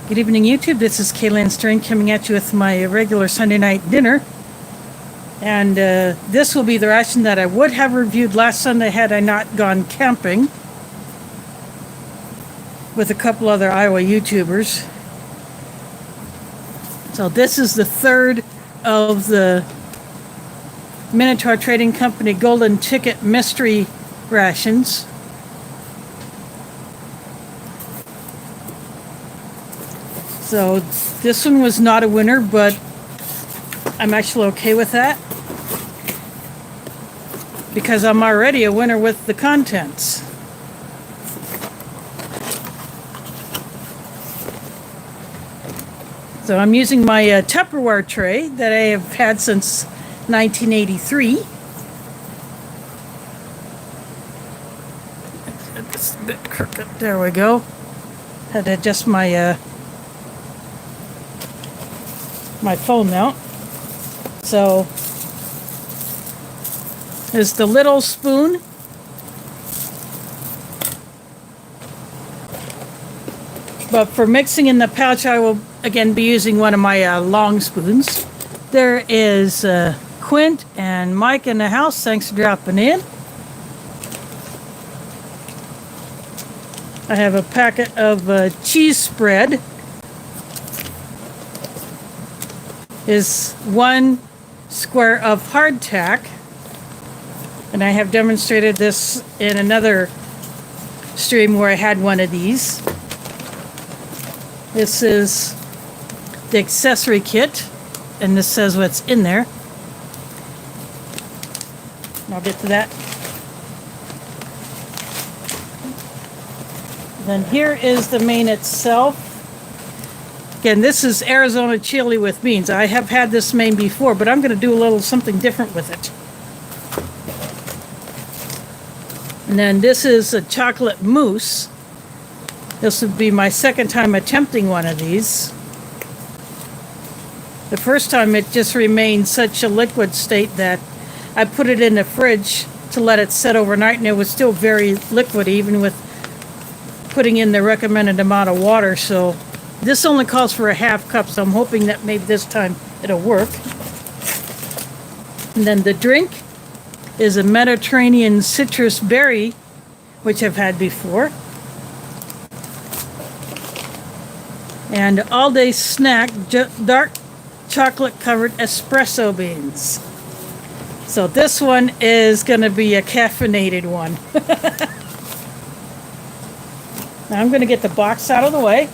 Good evening, YouTube. This is Kaylin Stern coming at you with my regular Sunday night dinner. And this will be the ration that I would have reviewed last Sunday had I not gone camping with a couple other Iowa YouTubers. So this is the third of the Minotaur Trading Company Golden Ticket Mystery rations. So this one was not a winner, but I'm actually okay with that because I'm already a winner with the contents. So I'm using my Tupperware tray that I have had since 1983. It's a bit crooked. There we go. Had to adjust my my phone now. So there's the little spoon. But for mixing in the pouch, I will again be using one of my long spoons. There is Quint and Mike in the house. Thanks for dropping in. I have a packet of cheese spread. Is 1 square of hardtack, and I have demonstrated this in another stream where I had one of these. This is the accessory kit, and this says what's in there. I'll get to that. Then here is the main itself. Again, this is Arizona chili with beans. I have had this main before, but I'm going to do a little something different with it. And then this is a chocolate mousse. This would be my second time attempting one of these. The first time it just remained such a liquid state that I put it in the fridge to let it set overnight, and it was still very liquid even with putting in the recommended amount of water. So this only calls for a half cup, so I'm hoping that maybe this time it'll work. And then the drink is a Mediterranean citrus berry, which I've had before. And all-day snack, dark chocolate-covered espresso beans. So this one is going to be a caffeinated one. Now I'm going to get the box out of the way.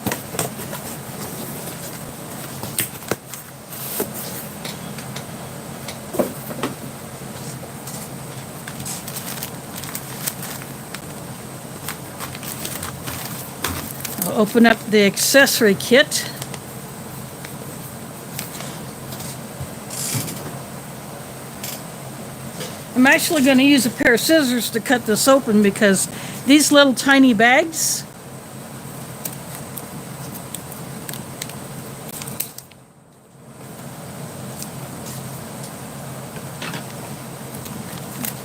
Open up the accessory kit. I'm actually going to use a pair of scissors to cut this open because these little tiny bags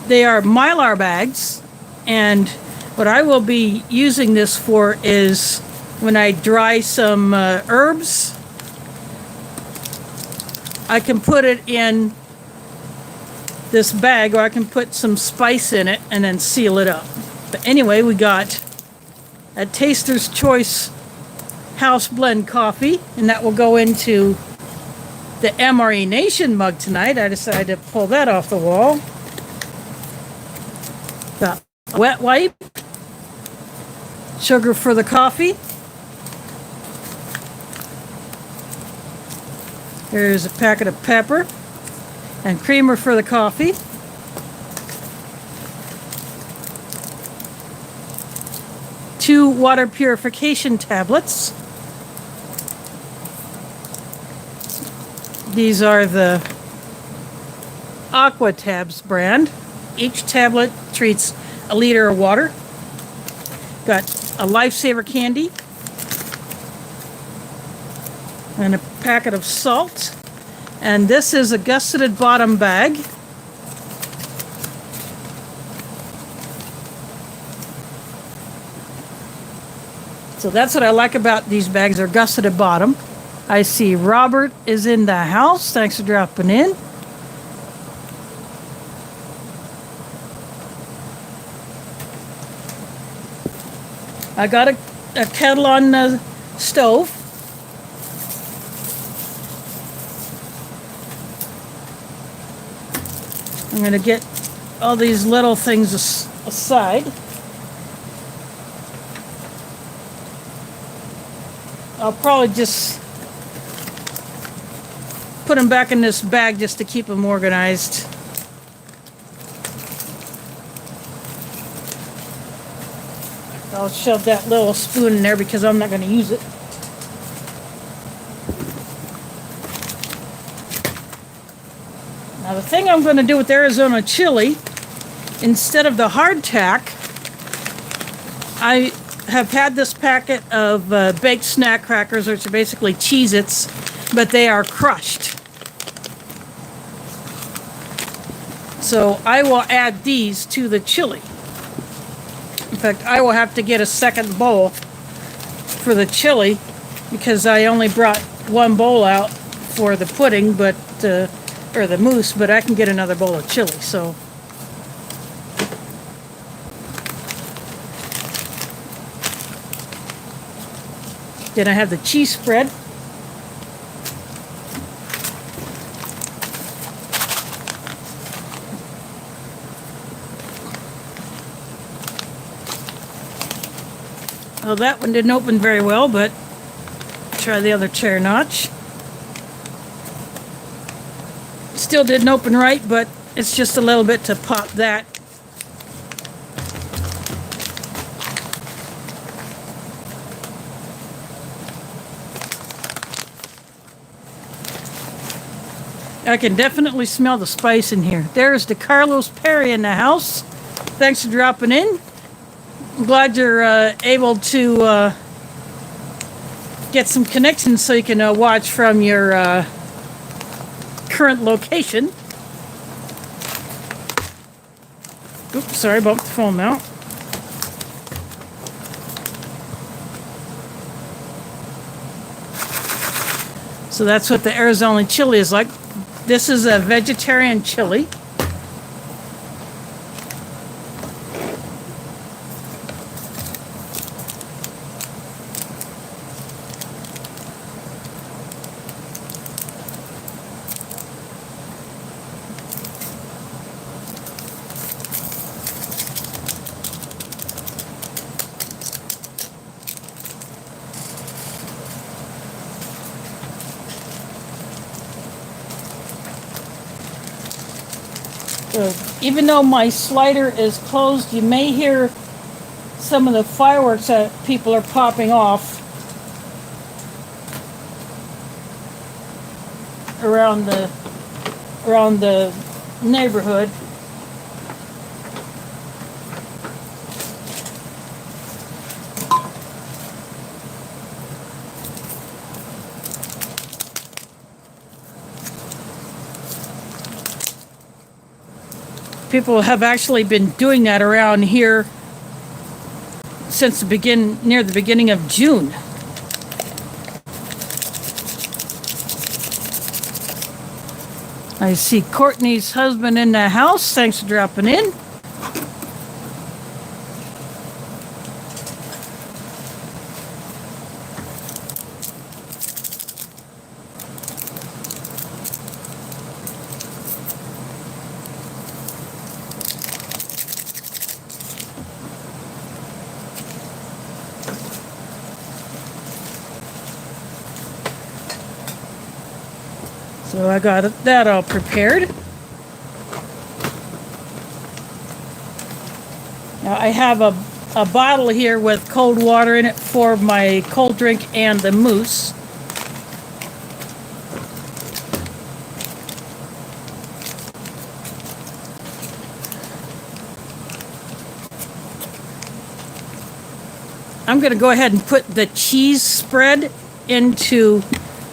they are Mylar bags, and what I will be using this for is when I dry some herbs, I can put it in this bag, or I can put some spice in it and then seal it up. But anyway, we got a Taster's Choice House Blend coffee, and that will go into the MRE Nation mug tonight. I decided to pull that off the wall. The wet wipe, sugar for the coffee. There's a packet of pepper and creamer for the coffee. Two water purification tablets. These are the Aqua Tabs brand. Each tablet treats a liter of water. Got a Lifesaver candy and a packet of salt. And this is a gusseted bottom bag. So that's what I like about these bags. They're gusseted bottom. I see Robert is in the house. Thanks for dropping in. I got a kettle on the stove. I'm going to get all these little things aside. I'll probably just put them back in this bag just to keep them organized. I'll shove that little spoon in there because I'm not going to use it. Now the thing I'm going to do with Arizona chili, instead of the hardtack, I have had this packet of baked snack crackers, which are basically Cheez-Its, but they are crushed. So I will add these to the chili. In fact, I will have to get a second bowl for the chili because I only brought one bowl out for the pudding, but or the mousse, but I can get another bowl of chili. So then I have the cheese spread. Well, that one didn't open very well, but try the other chair notch. Still didn't open right, but it's just a little bit to pop that. I can definitely smell the spice in here. There's the Carlos Perry in the house. Thanks for dropping in. I'm glad you're able to get some connections so you can watch from your current location. Oops, sorry, bumped the phone out. So that's what the Arizona chili is like. This is a vegetarian chili. So even though my slider is closed, you may hear some of the fireworks that people are popping off around the neighborhood. People have actually been doing that around here since near the beginning of June. I see Courtney's husband in the house. Thanks for dropping in. So I got that all prepared. Now I have a bottle here with cold water in it for my cold drink and the mousse. I'm going to go ahead and put the cheese spread into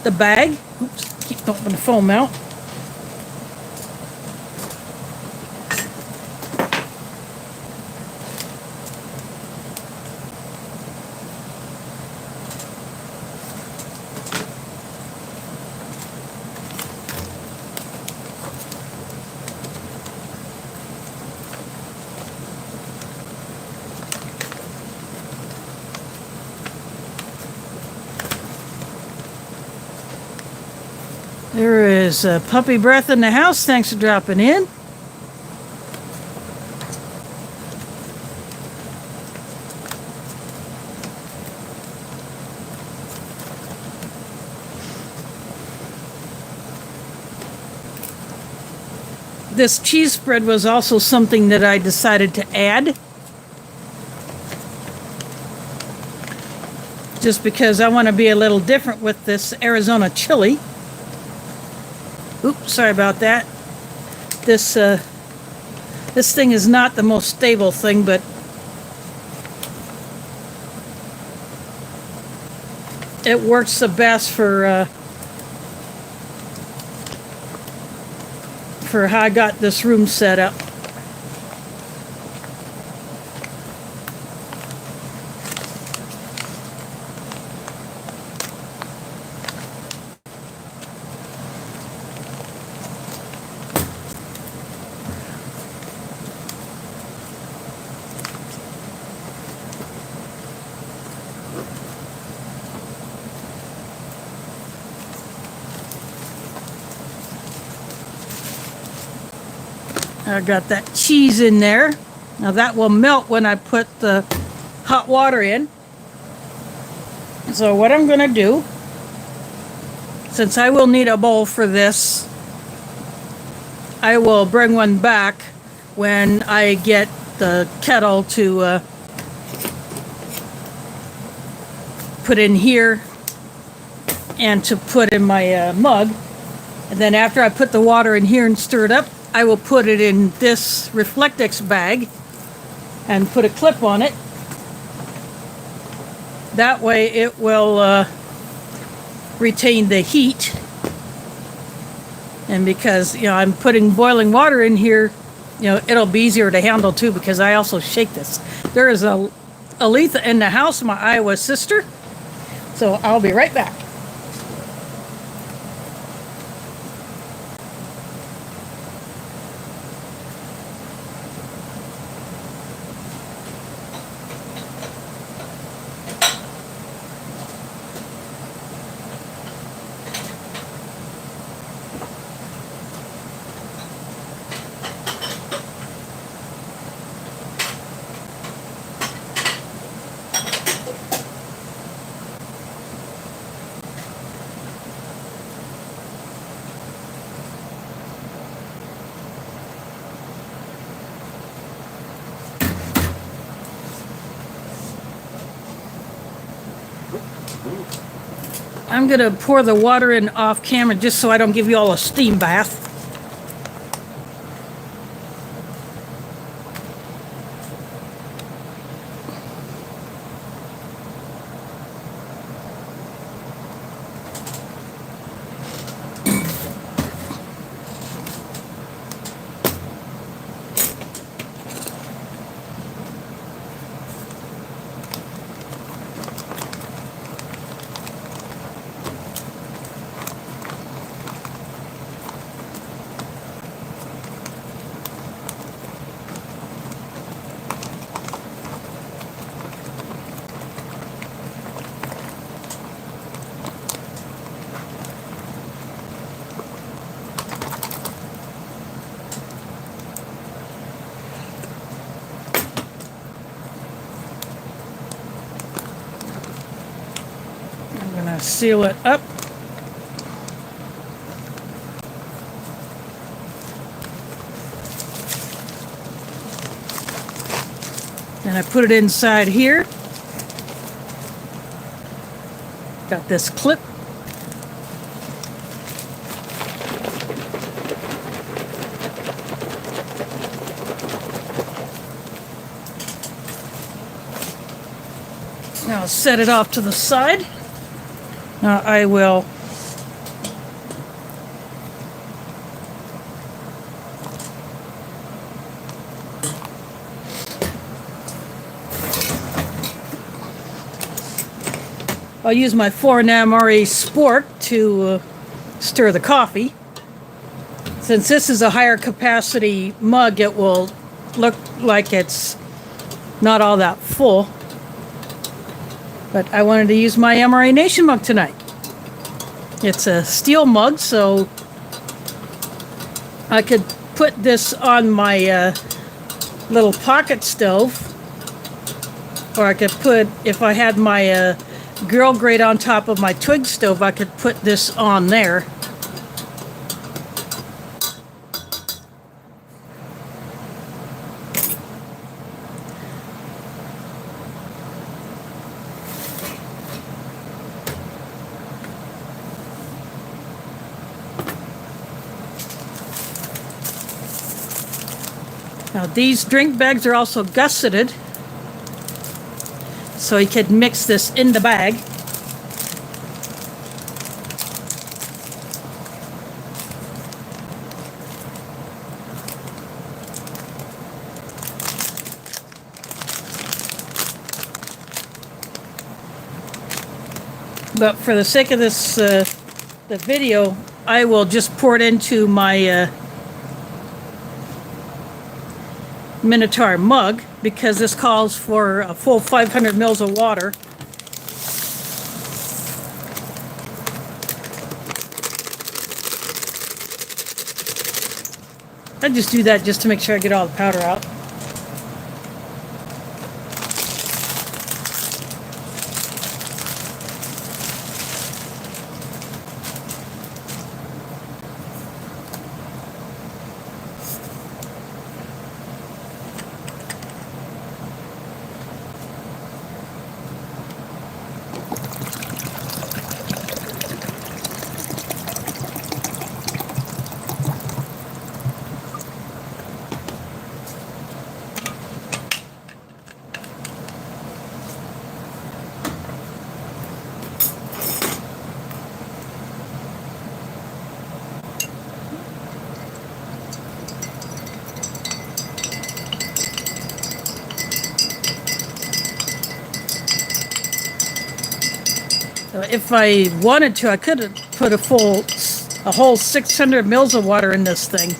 the bag. Oops. Keep dumping the foam out. There is a puppy breath in the house. Thanks for dropping in. This cheese spread was also something that I decided to add, just because I want to be a little different with this Arizona chili. Oops, sorry about that. This thing is not the most stable thing, but it works the best for how I got this room set up. I got that cheese in there. Now that will melt when I put the hot water in. So what I'm going to do, since I will need a bowl for this, I will bring one back when I get the kettle to put in here and to put in my mug. And then after I put the water in here and stir it up, I will put it in this Reflectix bag and put a clip on it. That way it will retain the heat. And because, I'm putting boiling water in here, it'll be easier to handle too, because I also shake this. There is a Aletha in the house, my Iowa sister. So I'll be right back. I'm going to pour the water in off camera just so I don't give you all a steam bath. Seal it up. And I put it inside here. Got this clip. Now I'll set it off to the side. Now I will use my 4NMRE spork to stir the coffee. Since this is a higher capacity mug, it will look like it's not all that full. But I wanted to use my MRA Nation mug tonight. It's a steel mug, so I could put this on my little pocket stove, or I could put, if I had my grill grate on top of my twig stove, I could put this on there. Now these drink bags are also gusseted, so you could mix this in the bag. But for the sake of this, the video, I will just pour it into my Minotaur mug, because this calls for a full 500 mils of water. I just do that just to make sure I get all the powder out. So if I wanted to, I could have put a whole 600 mils of water in this thing.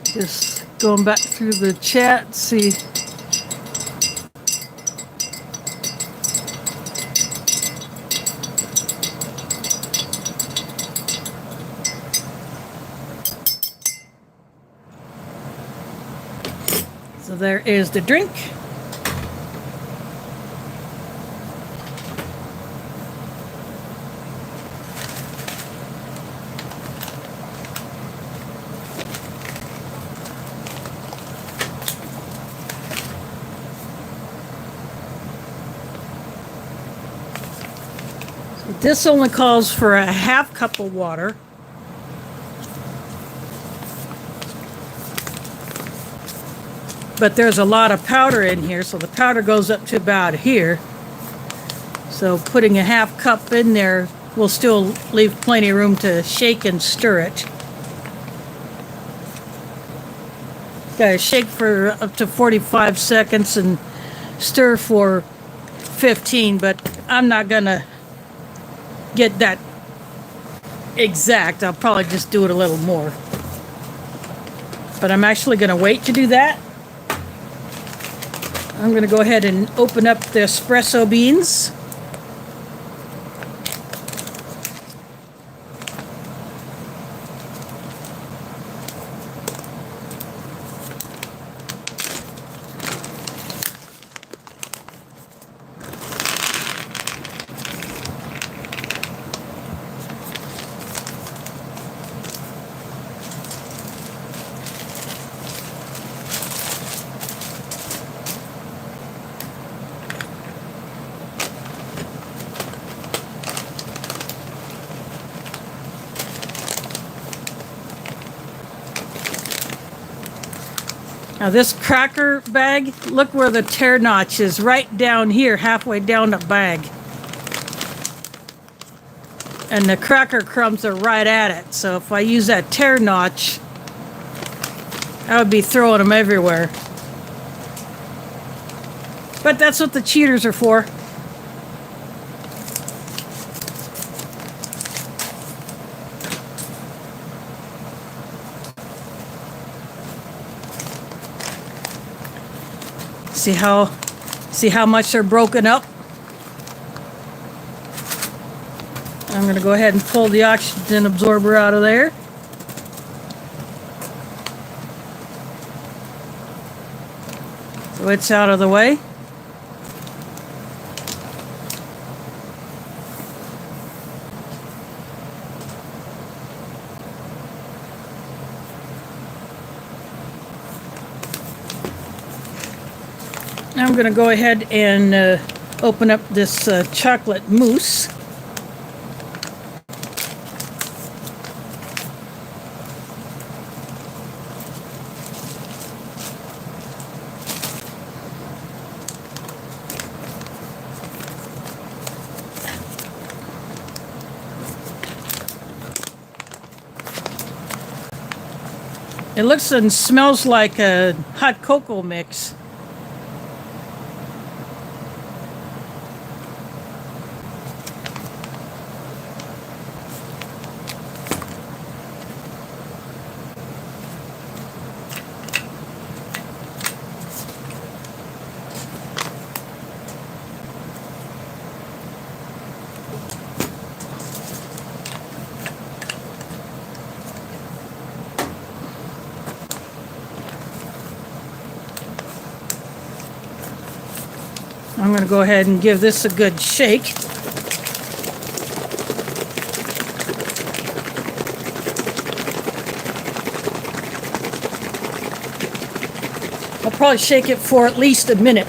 Just going back through the chat, see. So there is the drink. So this only calls for a half cup of water. But there's a lot of powder in here, so the powder goes up to about here. So putting a half cup in there will still leave plenty of room to shake and stir it. Gotta shake for up to 45 seconds and stir for 15, but I'm not gonna get that exact. I'll probably just do it a little more. But I'm actually gonna wait to do that. I'm going to go ahead and open up the espresso beans. Now this cracker bag, look where the tear notch is, right down here, halfway down the bag. And the cracker crumbs are right at it. So if I use that tear notch, I would be throwing them everywhere. But that's what the cheaters are for. See how much they're broken up? I'm going to go ahead and pull the oxygen absorber out of there. So it's out of the way. Now I'm going to go ahead and open up this chocolate mousse. It looks and smells like a hot cocoa mix. I'm going to go ahead and give this a good shake. I'll probably shake it for at least a minute.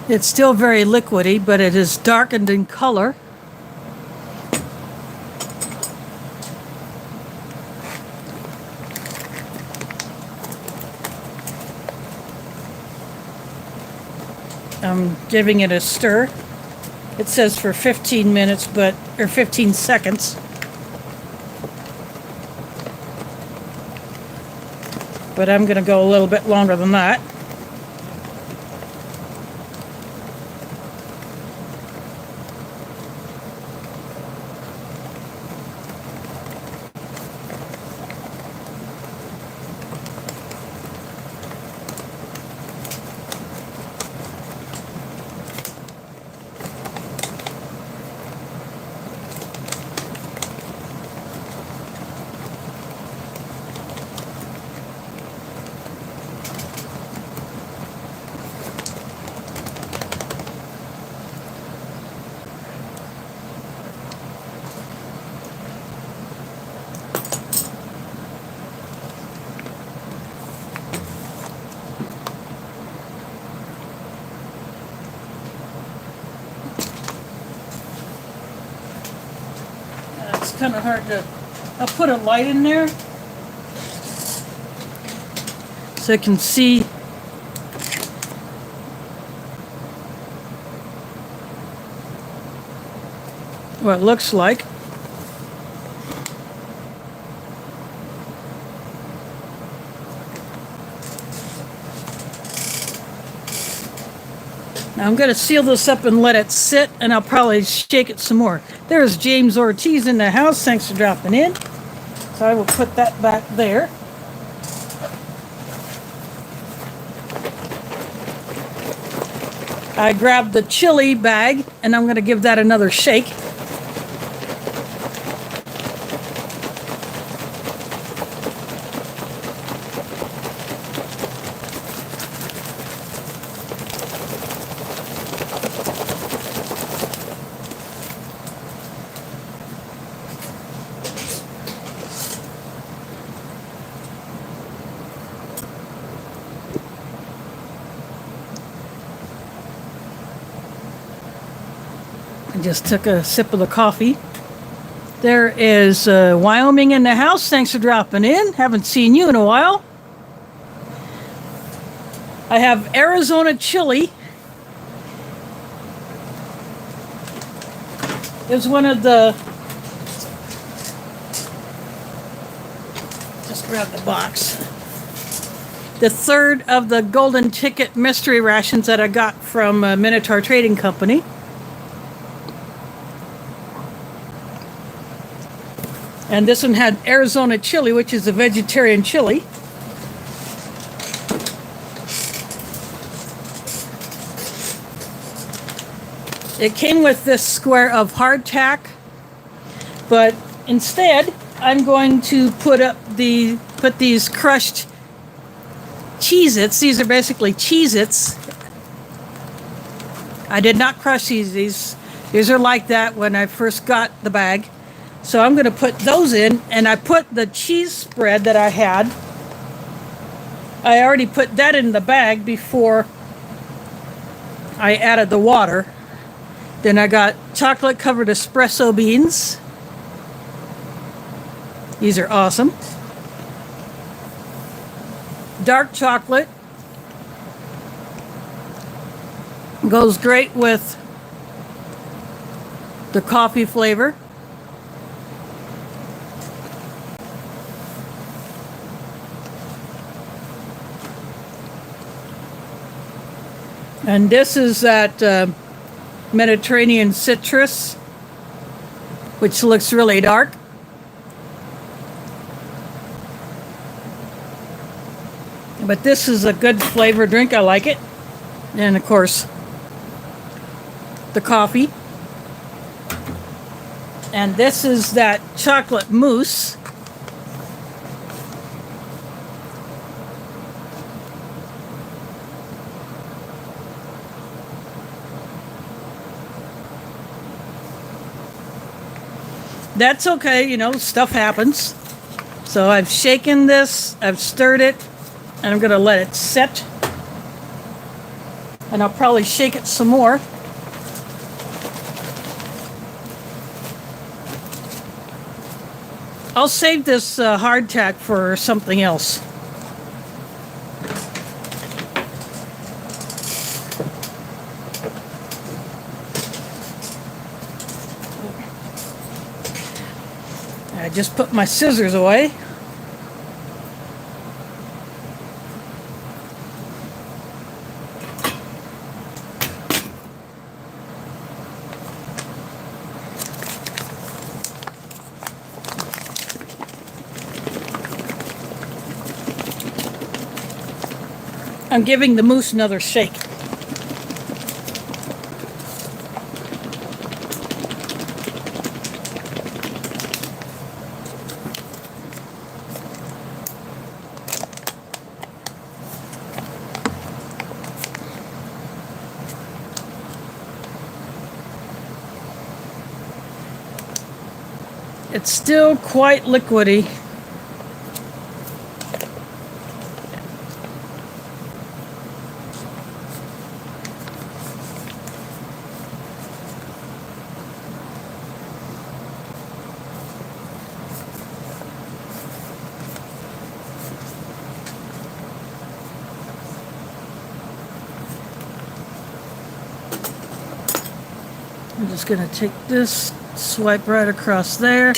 It's still very liquidy, but it is darkened in color. I'm giving it a stir. It says for 15 minutes, or 15 seconds. But I'm going to go a little bit longer than that. It's kind of hard to... I'll put a light in there so you can see what it looks like. Now I'm going to seal this up and let it sit, and I'll probably shake it some more. There's James Ortiz in the house. Thanks for dropping in. So I will put that back there. I grabbed the chili bag, and I'm going to give that another shake. just took a sip of the coffee. There is Wyoming in the house. Thanks for dropping in. Haven't seen you in a while. I have Arizona chili. It's one of the... Just grab the box. The third of the golden ticket mystery rations that I got from Minotaur Trading Company. And this one had Arizona chili, which is a vegetarian chili. It came with this square of hardtack, but instead I'm going to put these crushed Cheez-Its. These are basically Cheez-Its. I did not crush these. These are like that when I first got the bag. So I'm going to put those in, and I put the cheese spread that I had. I already put that in the bag before I added the water. Then I got chocolate covered espresso beans. These are awesome. Dark chocolate. Goes great with the coffee flavor. And this is that Mediterranean citrus, which looks really dark. But this is a good flavor drink. I like it. And of course, the coffee. And this is that chocolate mousse. That's okay, you know, stuff happens. So I've shaken this, I've stirred it, and I'm going to let it set. And I'll probably shake it some more. I'll save this hardtack for something else. I just put my scissors away. I'm giving the mousse another shake. It's still quite liquidy. I'm just going to take this, swipe right across there.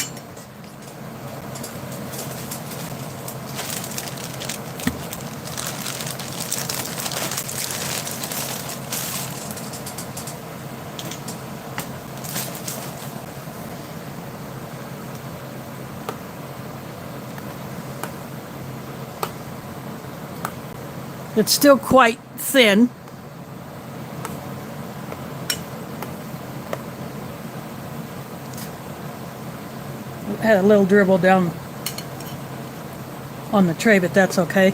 It's still quite thin. Had a little dribble down on the tray, but that's okay.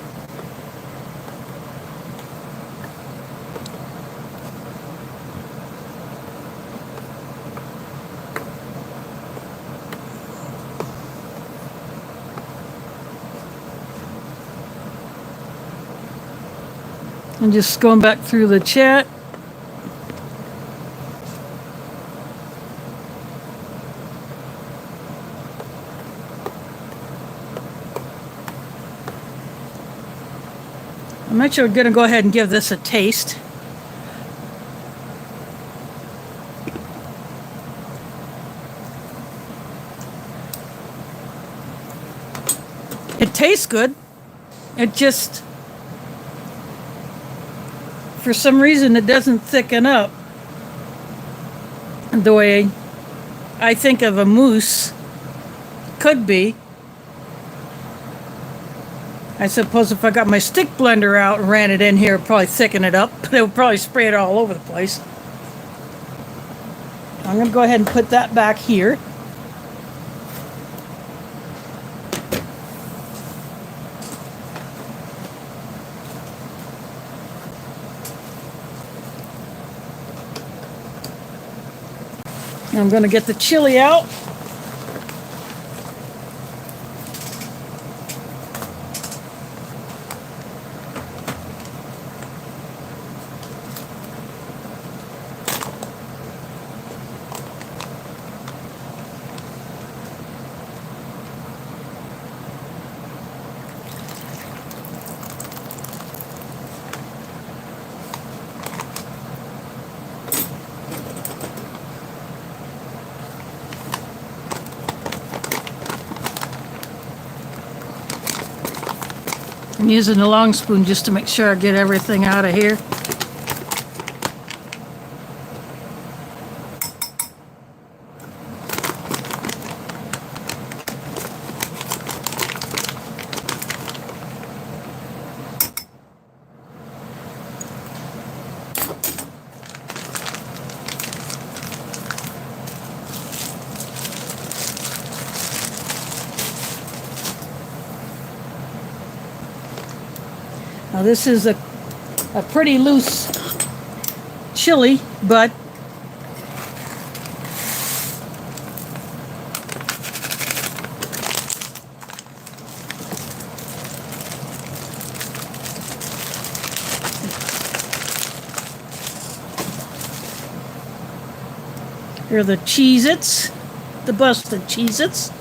And just going back through the chat. I'm actually going to go ahead and give this a taste. It tastes good. It just, for some reason, it doesn't thicken up the way I think of a mousse could be. I suppose if I got my stick blender out and ran it in here, it'd probably thicken it up, but it would probably spray it all over the place. I'm going to go ahead and put that back here. I'm going to get the chili out. I'm using the long spoon just to make sure I get everything out of here. Now this is a pretty loose chili, but here are the Cheez-Its, the busted Cheez-Its.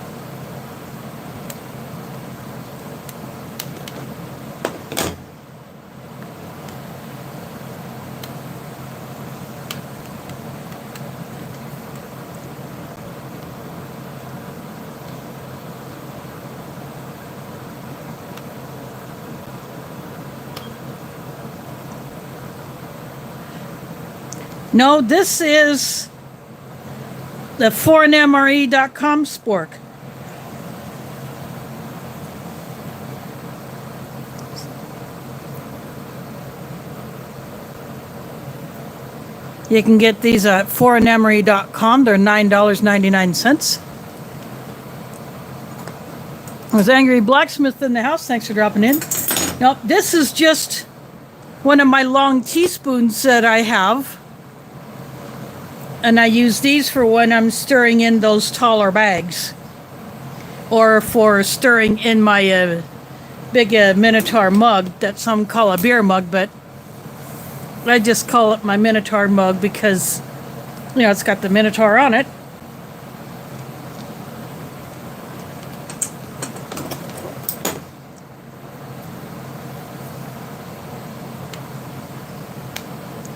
No, this is the foreignmre.com spork. You can get these at foreignmre.com. They're $9.99. There's Angry Blacksmith in the house. Thanks for dropping in. Now, this is just one of my long teaspoons that I have. And I use these for when I'm stirring in those taller bags. Or for stirring in my big Minotaur mug that some call a beer mug, but I just call it my Minotaur mug because, you know, it's got the Minotaur on it.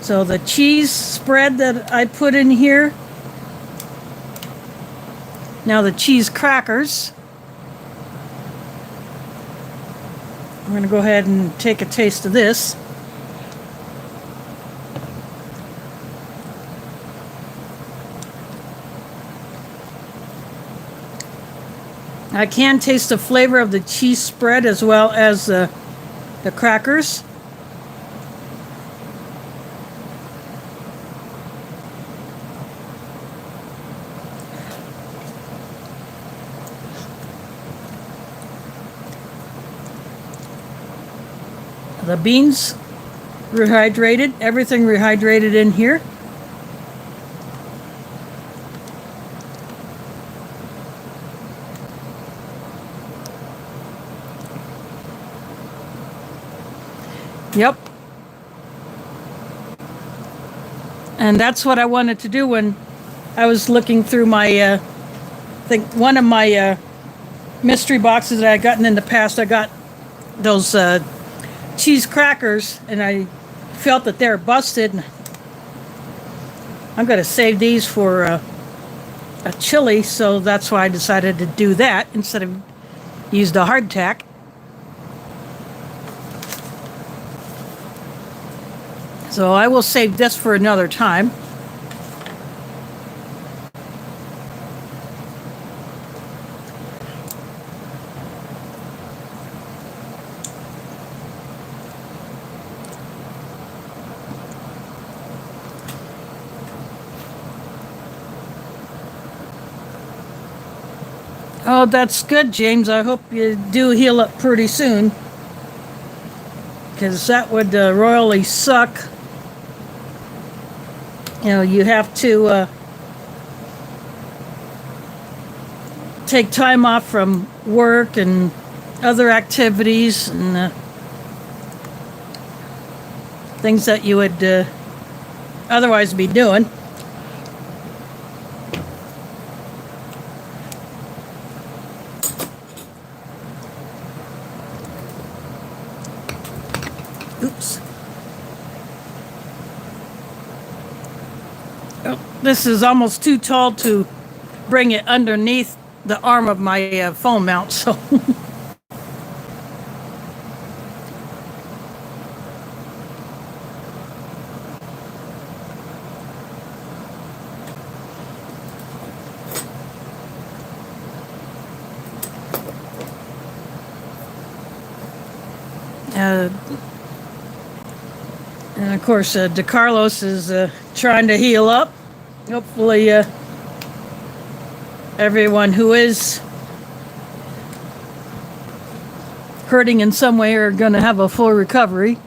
So the cheese spread that I put in here. Now the cheese crackers. I'm going to go ahead and take a taste of this. I can taste the flavor of the cheese spread as well as the crackers. The beans rehydrated, everything rehydrated in here. Yep. And that's what I wanted to do when I was looking through my, I think one of my mystery boxes that I had gotten in the past. I got those cheese crackers, and I felt that they're busted. And I'm going to save these for a chili, so that's why I decided to do that instead of use the hardtack. So I will save this for another time. Oh, that's good, James. I hope you do heal up pretty soon, because that would royally suck. You know, you have to take time off from work and other activities and things that you would otherwise be doing. Oops. Oh, this is almost too tall to bring it underneath the arm of my phone mount, so. And of course, DeCarlos is trying to heal up. Hopefully, everyone who is hurting in some way are going to have a full recovery.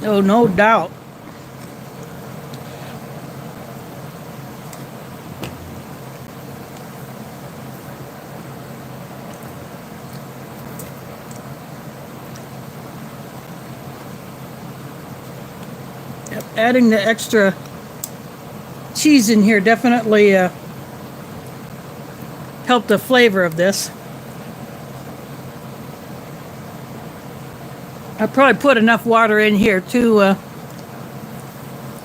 Oh, no doubt. Yep, adding the extra cheese in here definitely helped the flavor of this. I probably put enough water in here to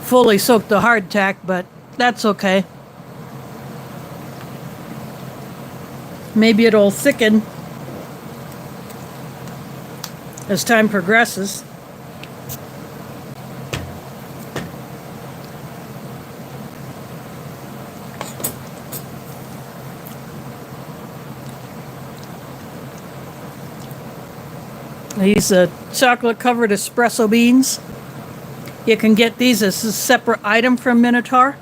fully soak the hardtack, but that's okay. Maybe it'll thicken as time progresses. These chocolate-covered espresso beans. You can get these as a separate item from Minotaur.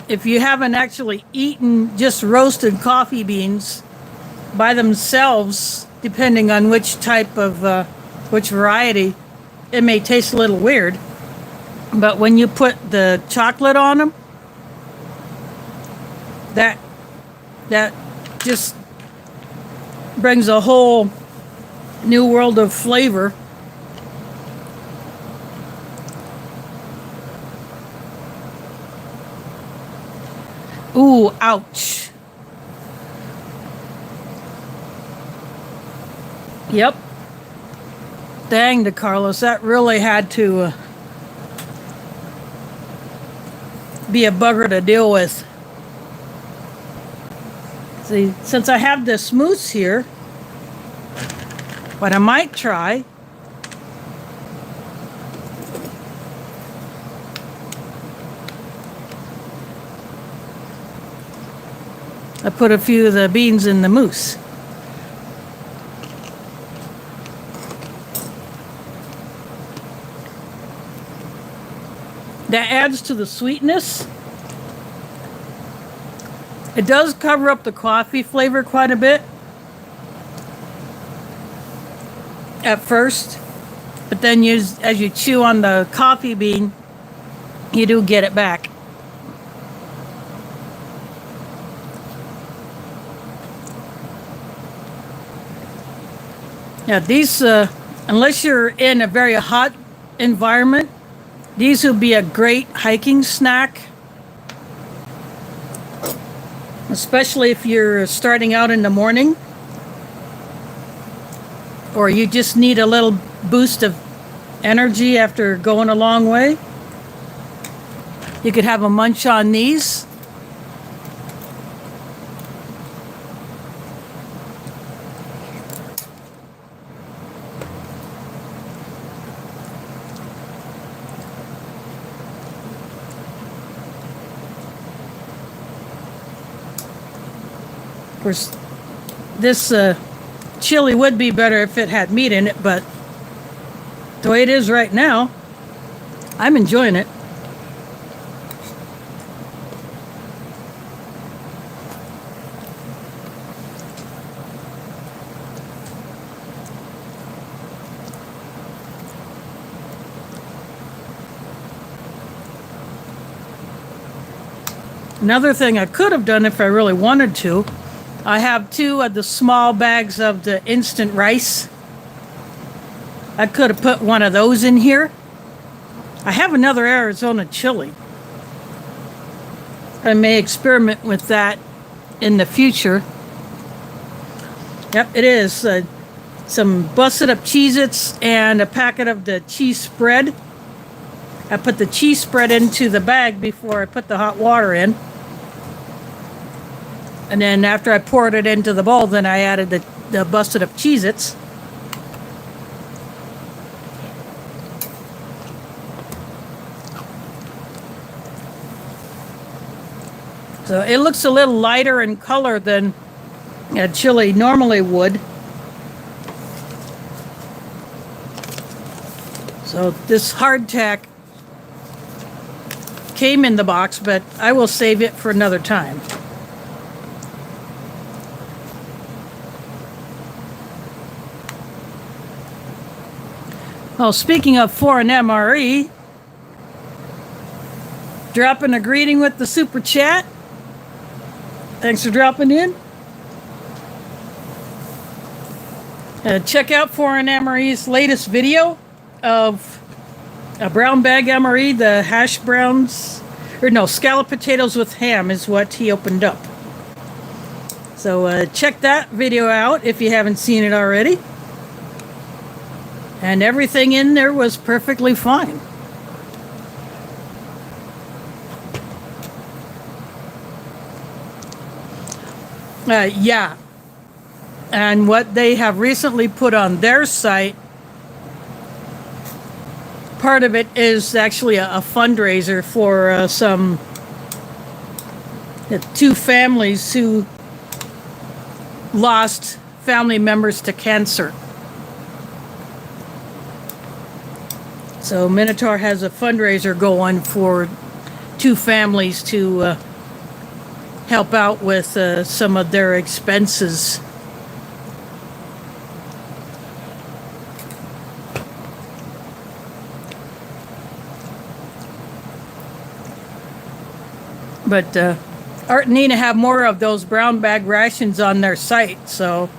If you haven't actually eaten just roasted coffee beans by themselves, depending on which type of, which variety, it may taste a little weird. But when you put the chocolate on them, that just brings a whole new world of flavor. Ooh, ouch. Yep. Dang, DeCarlos, that really had to be a bugger to deal with. See, since I have this mousse here, what I might try I put a few of the beans in the mousse. That adds to the sweetness. It does cover up the coffee flavor quite a bit. at first, but then as you chew on the coffee bean, you do get it back. Yeah, these, unless you're in a very hot environment, these would be a great hiking snack. Especially if you're starting out in the morning, or you just need a little boost of energy after going a long way. You could have a munch on these. Of course, this chili would be better if it had meat in it, but the way it is right now, I'm enjoying it. Another thing I could have done if I really wanted to, I have 2 of the small bags of the instant rice. I could have put one of those in here. I have another Arizona chili. I may experiment with that in the future. Yep, it is. Some busted up Cheez-Its and a packet of the cheese spread. I put the cheese spread into the bag before I put the hot water in. And then after I poured it into the bowl, then I added the busted up Cheez-Its. So it looks a little lighter in color than a chili normally would. So this hardtack came in the box, but I will save it for another time. Well, speaking of foreign MRE, dropping a greeting with the super chat. Thanks for dropping in. Check out Foreign MRE's latest video of a brown bag MRE, the hash browns, or no, scalloped potatoes with ham is what he opened up. So check that video out if you haven't seen it already. And everything in there was perfectly fine. Yeah. And what they have recently put on their site, part of it is actually a fundraiser for some 2 families who lost family members to cancer. So Minotaur has a fundraiser going for 2 families to help out with some of their expenses. But Art and Nina have more of those brown bag rations on their site, so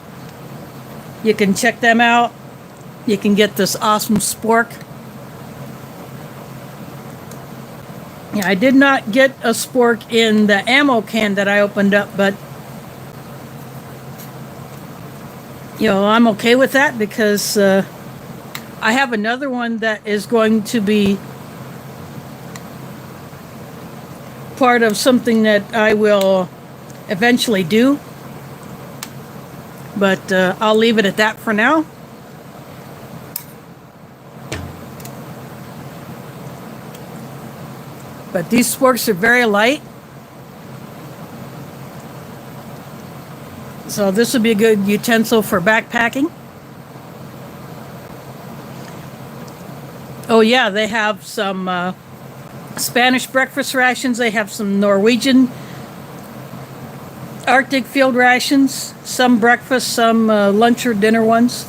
you can check them out. You can get this awesome spork. Yeah, I did not get a spork in the ammo can that I opened up, but I'm okay with that because I have another one that is going to be part of something that I will eventually do, but I'll leave it at that for now. But these sporks are very light. So this would be a good utensil for backpacking. Oh yeah, they have some Spanish breakfast rations. They have some Norwegian Arctic field rations. Some breakfast, some lunch or dinner ones.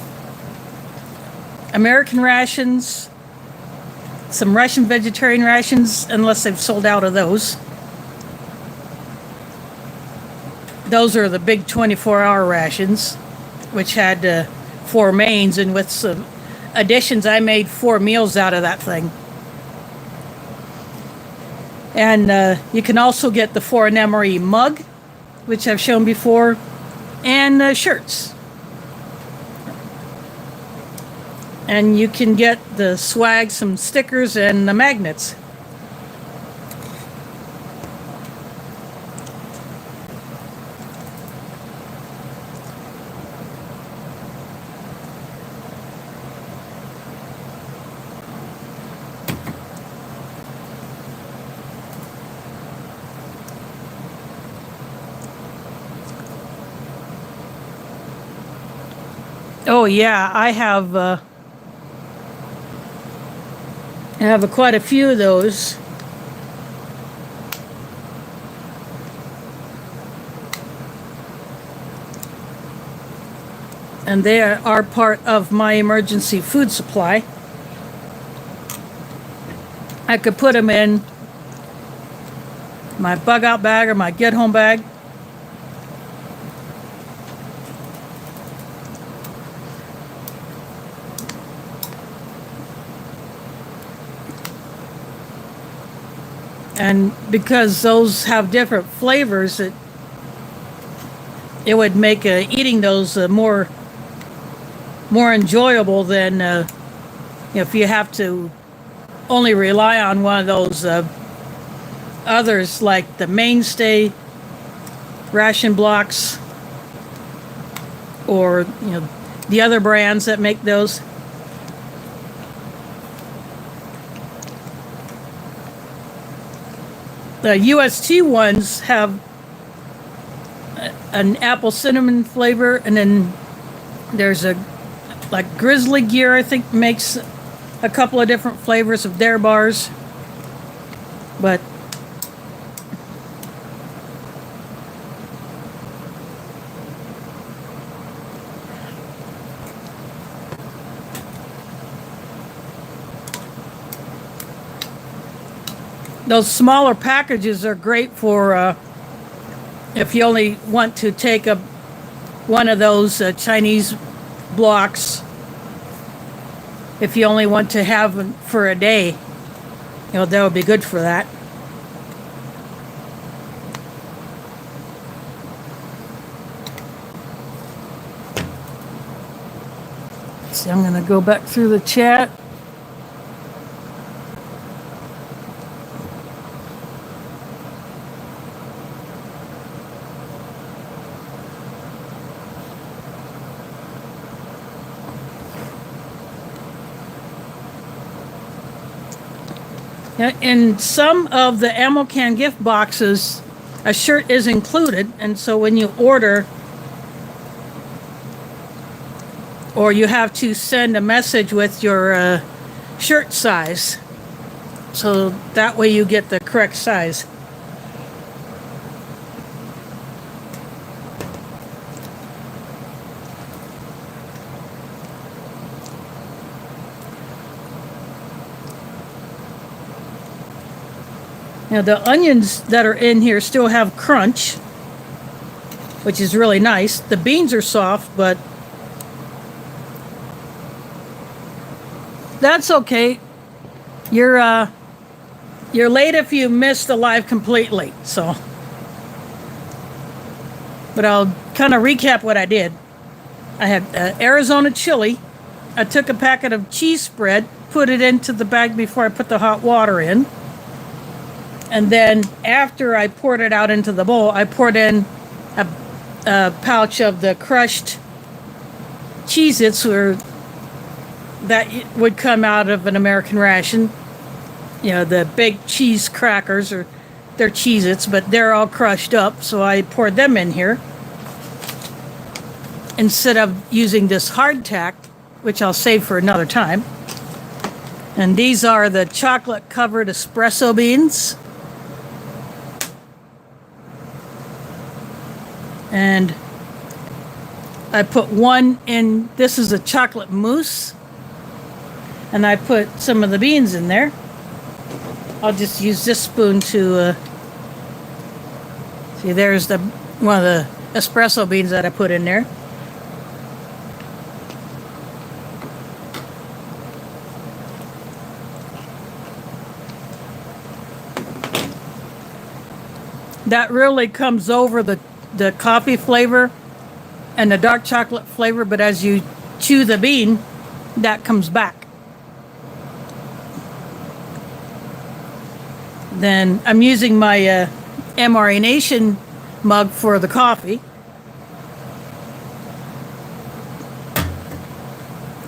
American rations, some Russian vegetarian rations, unless they've sold out of those. Those are the big 24-hour rations, which had 4 mains, and with some additions, I made 4 meals out of that thing. And you can also get the 4 Anemone mug, which I've shown before, and shirts. And you can get the swag, some stickers, and the magnets. Oh yeah, I have quite a few of those. And they are part of my emergency food supply. I could put them in my bug out bag or my get home bag. And because those have different flavors, it would make eating those more enjoyable than if you have to only rely on one of those others, like the mainstay ration blocks, or the other brands that make those. The UST ones have an apple cinnamon flavor, and then there's like Grizzly Gear, I think, makes a couple of different flavors of their bars. But those smaller packages are great for if you only want to take one of those Chinese blocks. If you only want to have them for a day, that would be good for that. So I'm going to go back through the chat. In some of the ammo can gift boxes, a shirt is included, and so when you order, or you have to send a message with your shirt size, so that way you get the correct size. Now the onions that are in here still have crunch, which is really nice. The beans are soft, but that's okay. You're late if you missed the live completely. So, but I'll kind of recap what I did. I had Arizona chili. I took a packet of cheese spread, put it into the bag before I put the hot water in. And then after I poured it out into the bowl, I poured in a pouch of the crushed Cheez-Its, that would come out of an American ration. The big cheese crackers, or they're Cheez-Its, but they're all crushed up. So I poured them in here instead of using this hardtack, which I'll save for another time. And these are the chocolate-covered espresso beans. And I put one in, this is a chocolate mousse. and I put some of the beans in there. I'll just use this spoon to see. There's one of the espresso beans that I put in there. That really comes over the coffee flavor and the dark chocolate flavor, but as you chew the bean, that comes back. Then I'm using my Ration mug for the coffee.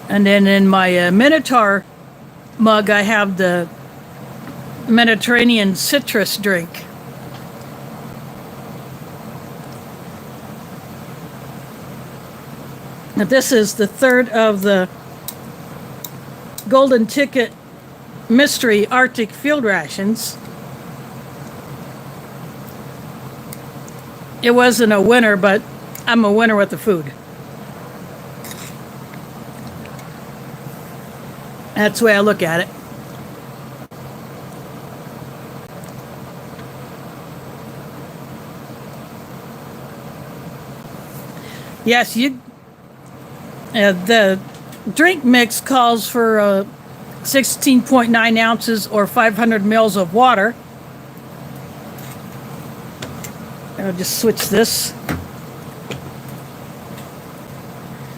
And then in my Minotaur mug, I have the Mediterranean citrus drink. Now this is the third of the Golden Ticket Mystery Arctic Field Rations. It wasn't a winner, but I'm a winner with the food. That's the way I look at it. Yes, the drink mix calls for 16.9 ounces or 500 mils of water. I'll just switch this.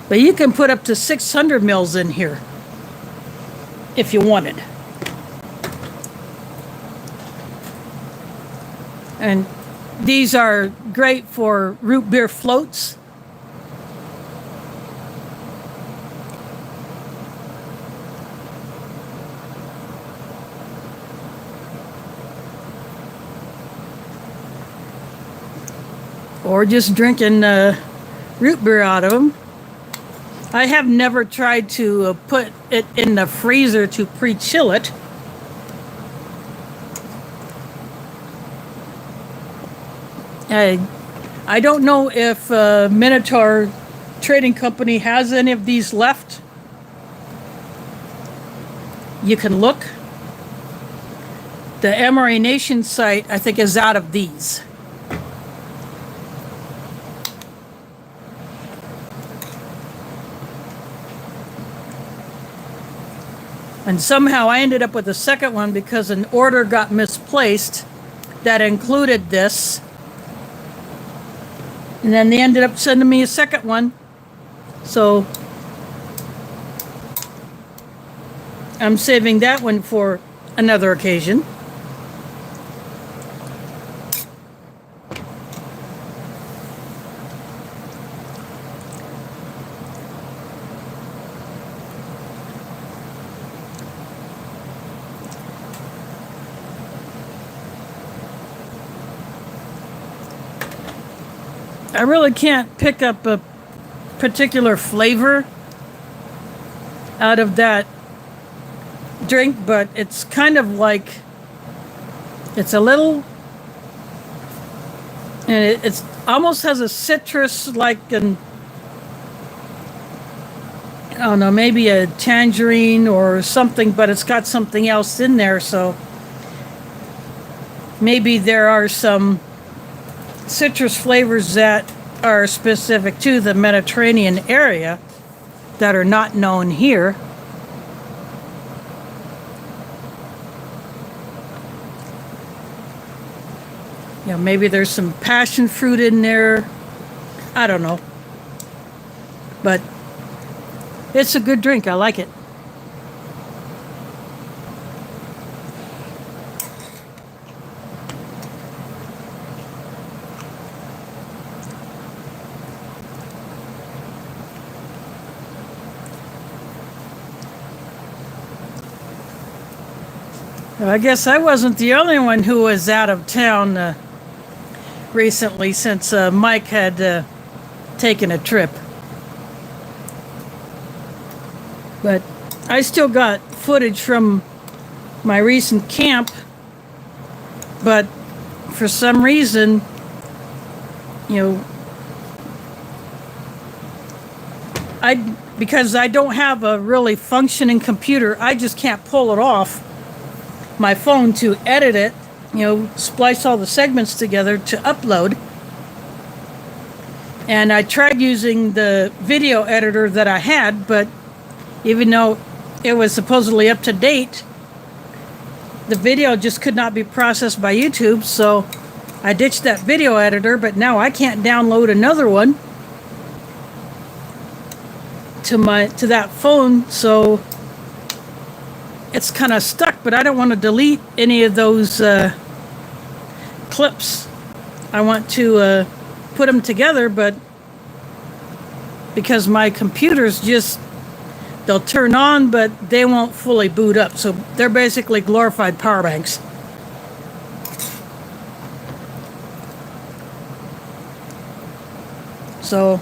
But you can put up to 600 mils in here if you wanted. And these are great for root beer floats. Or just drinking root beer out of them. I have never tried to put it in the freezer to pre-chill it. I don't know if Minotaur Trading Company has any of these left. You can look. The Ration site, I think, is out of these. And somehow I ended up with a second one because an order got misplaced that included this. And then they ended up sending me a second one. So I'm saving that one for another occasion. I really can't pick up a particular flavor out of that drink, but it's kind of like, it's a little, and it's almost has a citrus, like an, I don't know, maybe a tangerine or something, but it's got something else in there, so maybe there are some citrus flavors that are specific to the Mediterranean area that are not known here. You know, maybe there's some passion fruit in there. I don't know. But it's a good drink. I like it. I guess I wasn't the only one who was out of town recently, since Mike had taken a trip. But I still got footage from my recent camp, but for some reason, you know, because I don't have a really functioning computer, I just can't pull it off my phone to edit it, splice all the segments together to upload. And I tried using the video editor that I had, but even though it was supposedly up to date, the video just could not be processed by YouTube, so I ditched that video editor, but now I can't download another one to that phone, so it's kind of stuck. But I don't want to delete any of those clips. I want to put them together, but because my computers they'll turn on, but they won't fully boot up. So they're basically glorified power banks. So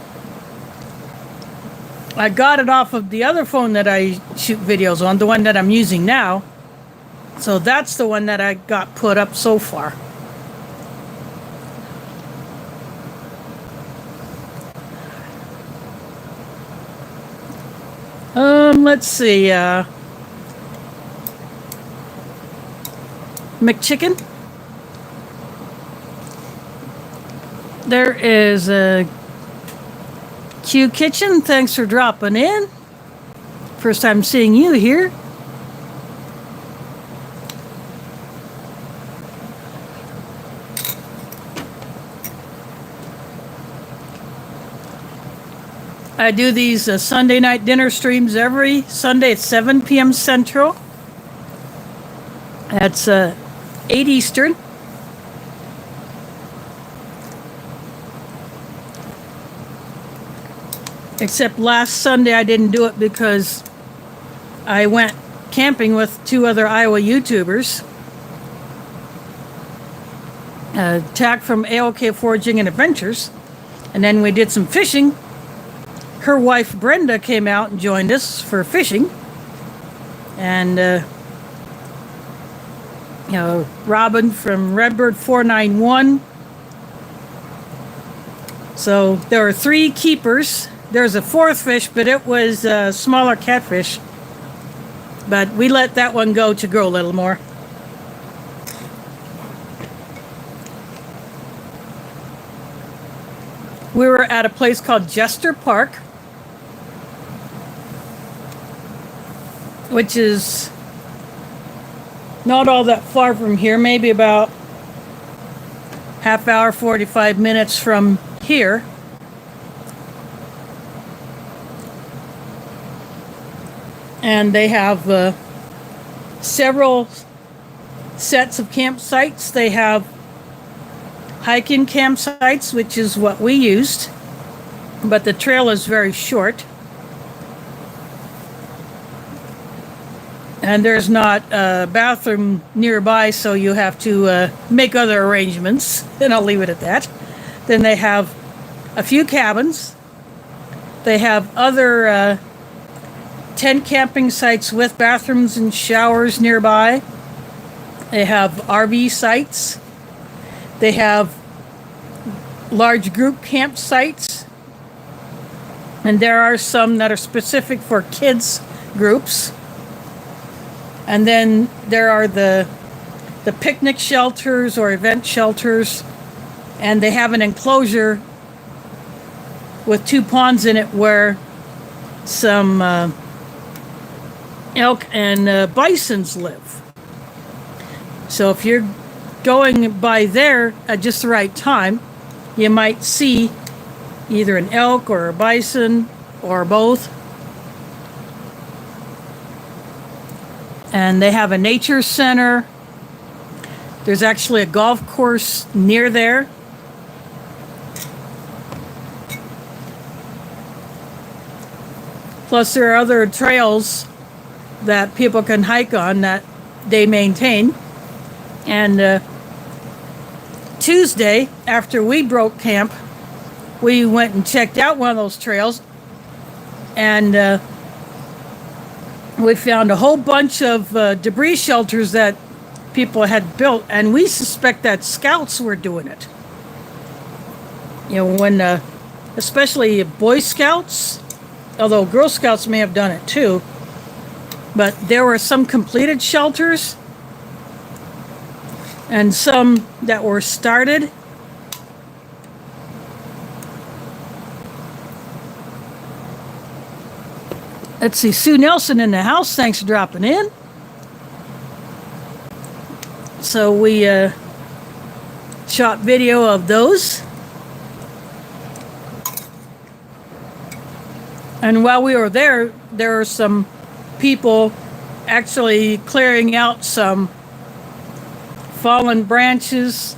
I got it off of the other phone that I shoot videos on, the one that I'm using now. So that's the one that I got put up so far. Let's see. McChicken. There is a Q Kitchen. Thanks for dropping in. First time seeing you here. I do these Sunday night dinner streams every Sunday at 7 p.m. Central. That's 8 Eastern. Except last Sunday I didn't do it because I went camping with 2 other Iowa YouTubers. Tack from AOK Foraging and Adventures. And then we did some fishing. Her wife Brenda came out and joined us for fishing. And Robin from Redbird 491. So there were 3 keepers. There's a 4th fish, but it was a smaller catfish. But we let that one go to grow a little more. We were at a place called Jester Park, which is not all that far from here, maybe about half hour, 45 minutes from here. And they have several sets of campsites. They have hiking campsites, which is what we used, but the trail is very short. And there's not a bathroom nearby, so you have to make other arrangements, and I'll leave it at that. Then they have a few cabins. They have other tent camping sites with bathrooms and showers nearby. They have RV sites. They have large group campsites. And there are some that are specific for kids groups. And then there are the picnic shelters or event shelters. And they have an enclosure with 2 ponds in it where some elk and bisons live. So if you're going by there at just the right time, you might see either an elk or a bison or both. And they have a nature center. There's actually a golf course near there. Plus there are other trails that people can hike on that they maintain. And Tuesday, after we broke camp, we went and checked out one of those trails, and we found a whole bunch of debris shelters that people had built, and we suspect that scouts were doing it. When especially Boy Scouts although Girl Scouts may have done it too. But there were some completed shelters and some that were started. Let's see, Sue Nelson in the house. Thanks for dropping in. So we shot video of those. And while we were there, there were some people actually clearing out some fallen branches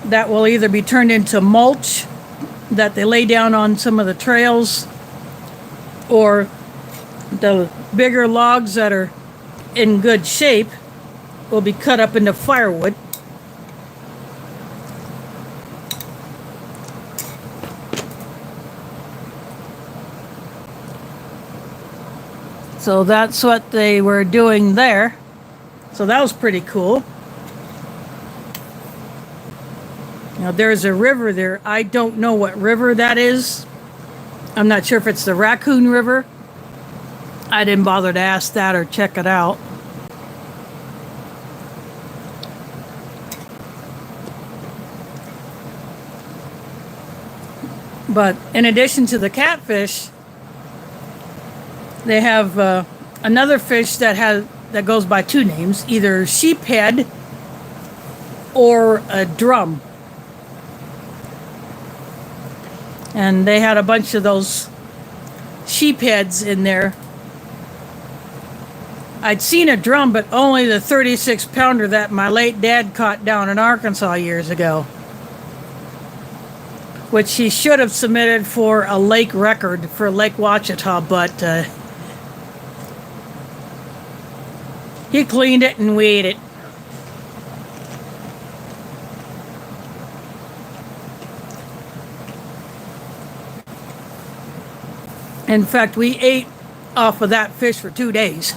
that will either be turned into mulch that they lay down on some of the trails, or the bigger logs that are in good shape will be cut up into firewood. So that's what they were doing there. So that was pretty cool. Now there's a river there. I don't know what river that is. I'm not sure if it's the Raccoon River. I didn't bother to ask that or check it out. But in addition to the catfish, they have another fish that goes by two names, either sheephead or a drum. And they had a bunch of those sheepheads in there. I'd seen a drum, but only the 36-pounder that my late dad caught down in Arkansas years ago, which he should have submitted for a lake record for Lake Ouachita, but he cleaned it and we ate it. In fact, we ate off of that fish for 2 days.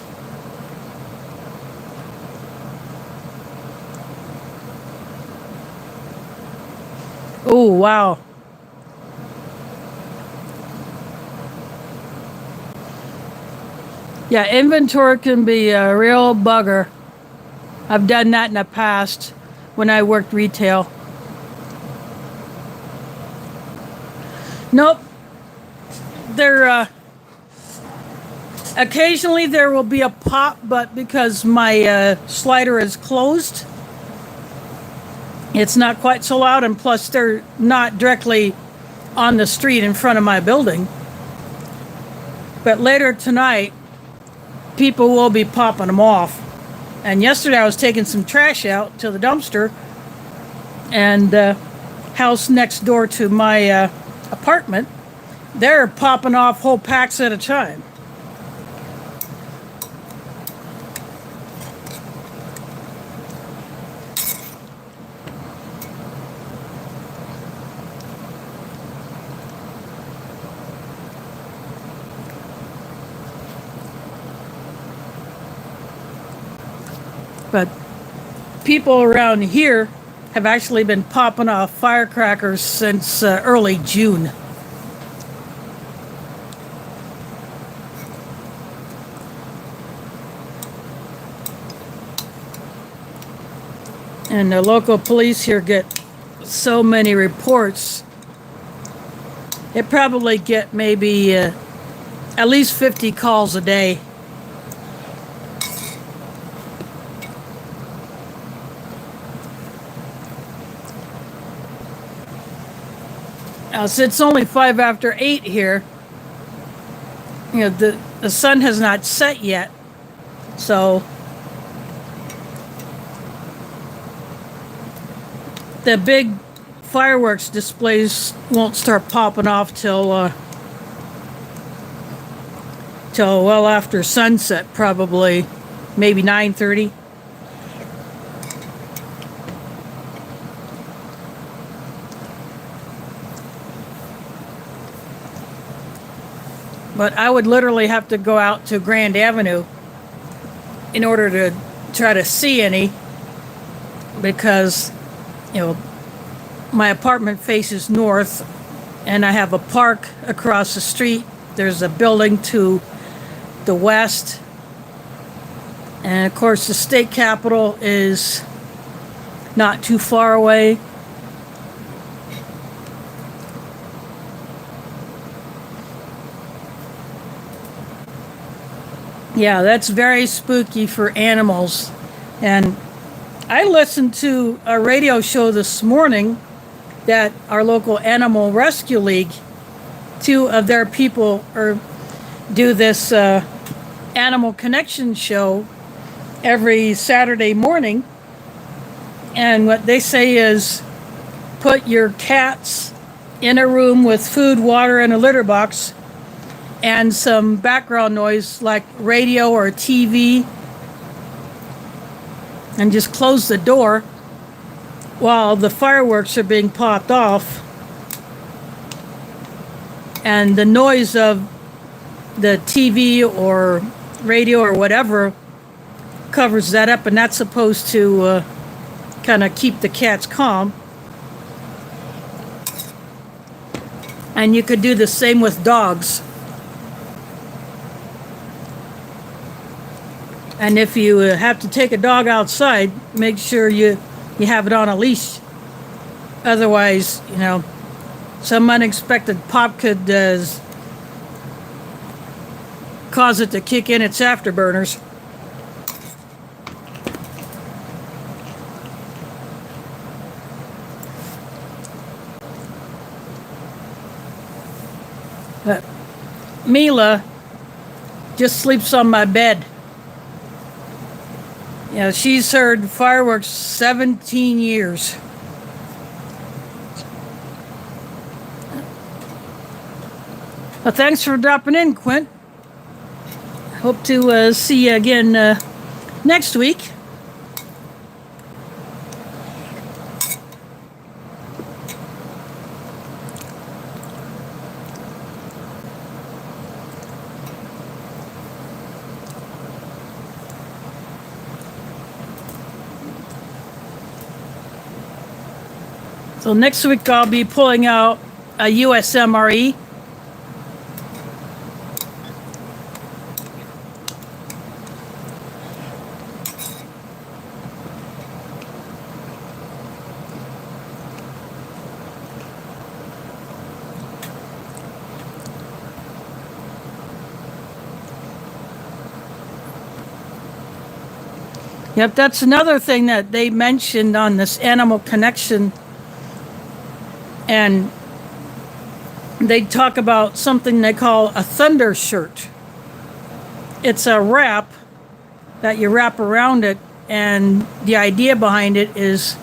Oh, wow. Yeah, inventory can be a real bugger. I've done that in the past when I worked retail. Nope. Occasionally there will be a pop, but because my slider is closed, it's not quite so loud, and plus they're not directly on the street in front of my building. But later tonight, people will be popping them off. And yesterday I was taking some trash out to the dumpster, and the house next door to my apartment, they're popping off whole packs at a time. But people around here have actually been popping off firecrackers since early June. And the local police here get so many reports. They probably get maybe at least 50 calls a day. So it's only 5 after 8 here. You know, the sun has not set yet, so the big fireworks displays won't start popping off till well after sunset, probably maybe 9:30. But I would literally have to go out to Grand Avenue in order to try to see any, because, you know, my apartment faces north and I have a park across the street There's a building to the west. And of course, the state capitol is not too far away. Yeah, that's very spooky for animals. And I listened to a radio show this morning that our local Animal Rescue League, two of their people do this Animal Connection show every Saturday morning. And what they say is put your cats in a room with food, water, and a litter box and some background noise like radio or TV, and just close the door while the fireworks are being popped off. And the noise of the TV or radio or whatever covers that up, and that's supposed to kind of keep the cats calm. And you could do the same with dogs. And if you have to take a dog outside, make sure you have it on a leash. Otherwise, some unexpected pop could cause it to kick in its afterburners. But Mila just sleeps on my bed. She's heard fireworks 17 years. Well, thanks for dropping in, Quint. Hope to see you again next week. So next week I'll be pulling out a USMRE. Yep, that's another thing that they mentioned on this Animal Connection. And they talk about something they call a thunder shirt. It's a wrap that you wrap around it, and the idea behind it is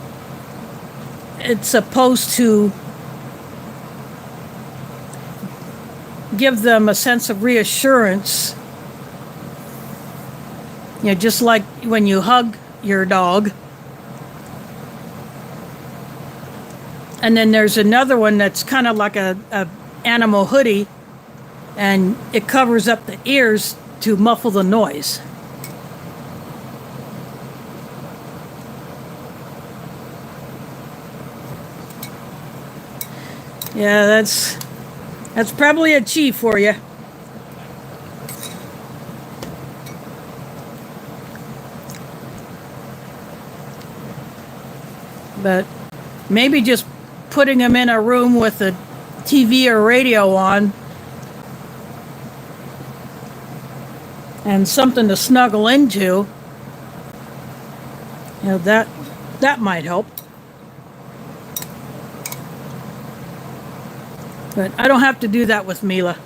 it's supposed to give them a sense of reassurance. Just like when you hug your dog. And then there's another one that's kind of like a animal hoodie, and it covers up the ears to muffle the noise. Yeah, that's probably a chi for you. But maybe just putting them in a room with a TV or radio on and something to snuggle into, that might help. But I don't have to do that with Mila.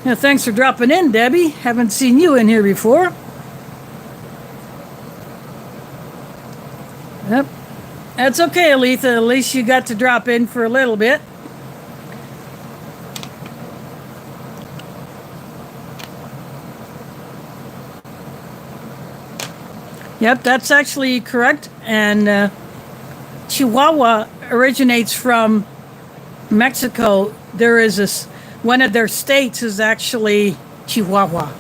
Thanks for dropping in, Debbie. Haven't seen you in here before. Yep. That's okay, Aletha. At least you got to drop in for a little bit. Yep, that's actually correct. And Chihuahua originates from Mexico. There is this, one of their states is actually Chihuahua.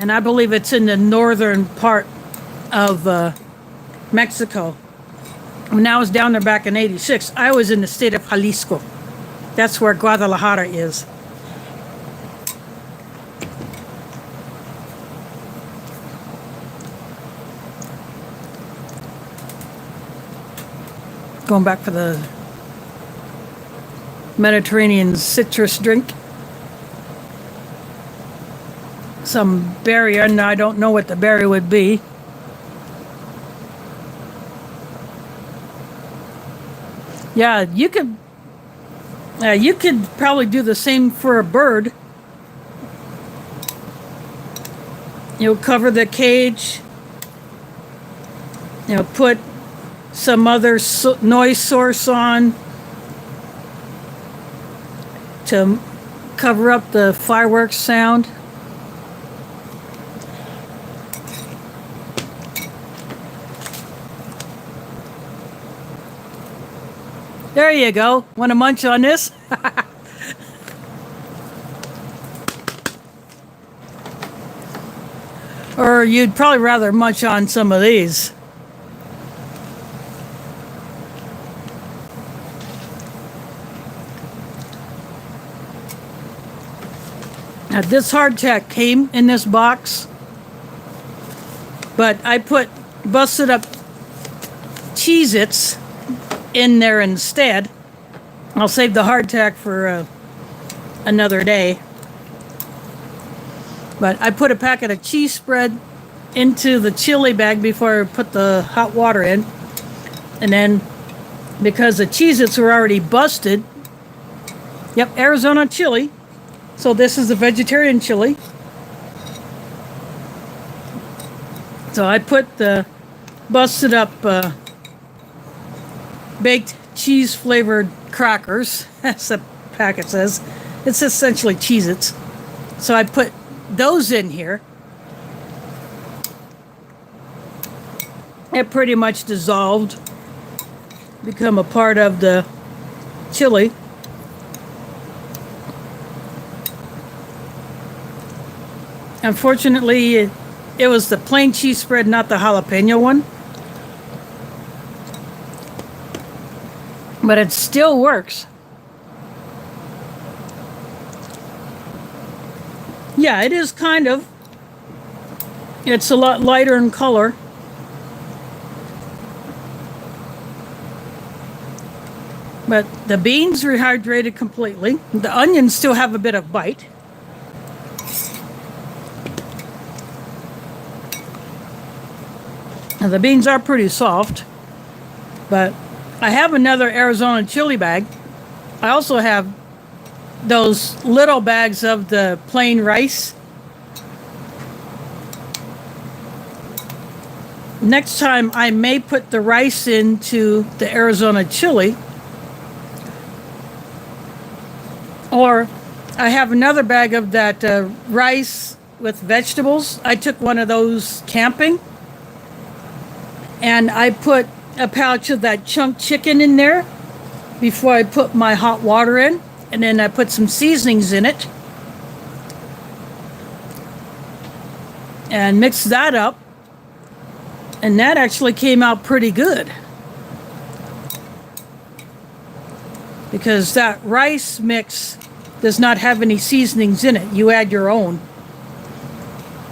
and I believe it's in the northern part of Mexico. When I was down there back in '86, I was in the state of Jalisco. That's where Guadalajara is. Going back for the Mediterranean citrus drink. Some berry, and I don't know what the berry would be. Yeah, you could probably do the same for a bird. You'll cover the cage. Put some other noise source on to cover up the fireworks sound. There you go. Want to munch on this? Or you'd probably rather munch on some of these. Now, this hardtack came in this box, but I put busted up Cheez-Its in there instead. I'll save the hardtack for another day. But I put a packet of cheese spread into the chili bag before I put the hot water in. And then, because the Cheez-Its were already busted, yep, Arizona chili. So this is a vegetarian chili. So I put the busted up baked cheese flavored crackers, as the packet says. It's essentially Cheez-Its. So I put those in here. It pretty much dissolved, become a part of the chili. Unfortunately, it was the plain cheese spread, not the jalapeno one. But it still works. Yeah, it is kind of. It's a lot lighter in color. But the beans rehydrated completely. The onions still have a bit of bite. Now, the beans are pretty soft, but I have another Arizona chili bag. I also have those little bags of the plain rice. Next time I may put the rice into the Arizona chili. Or I have another bag of that rice with vegetables. I took one of those camping. And I put a pouch of that chunk chicken in there before I put my hot water in. And then I put some seasonings in it. And mixed that up. And that actually came out pretty good. Because that rice mix does not have any seasonings in it. You add your own.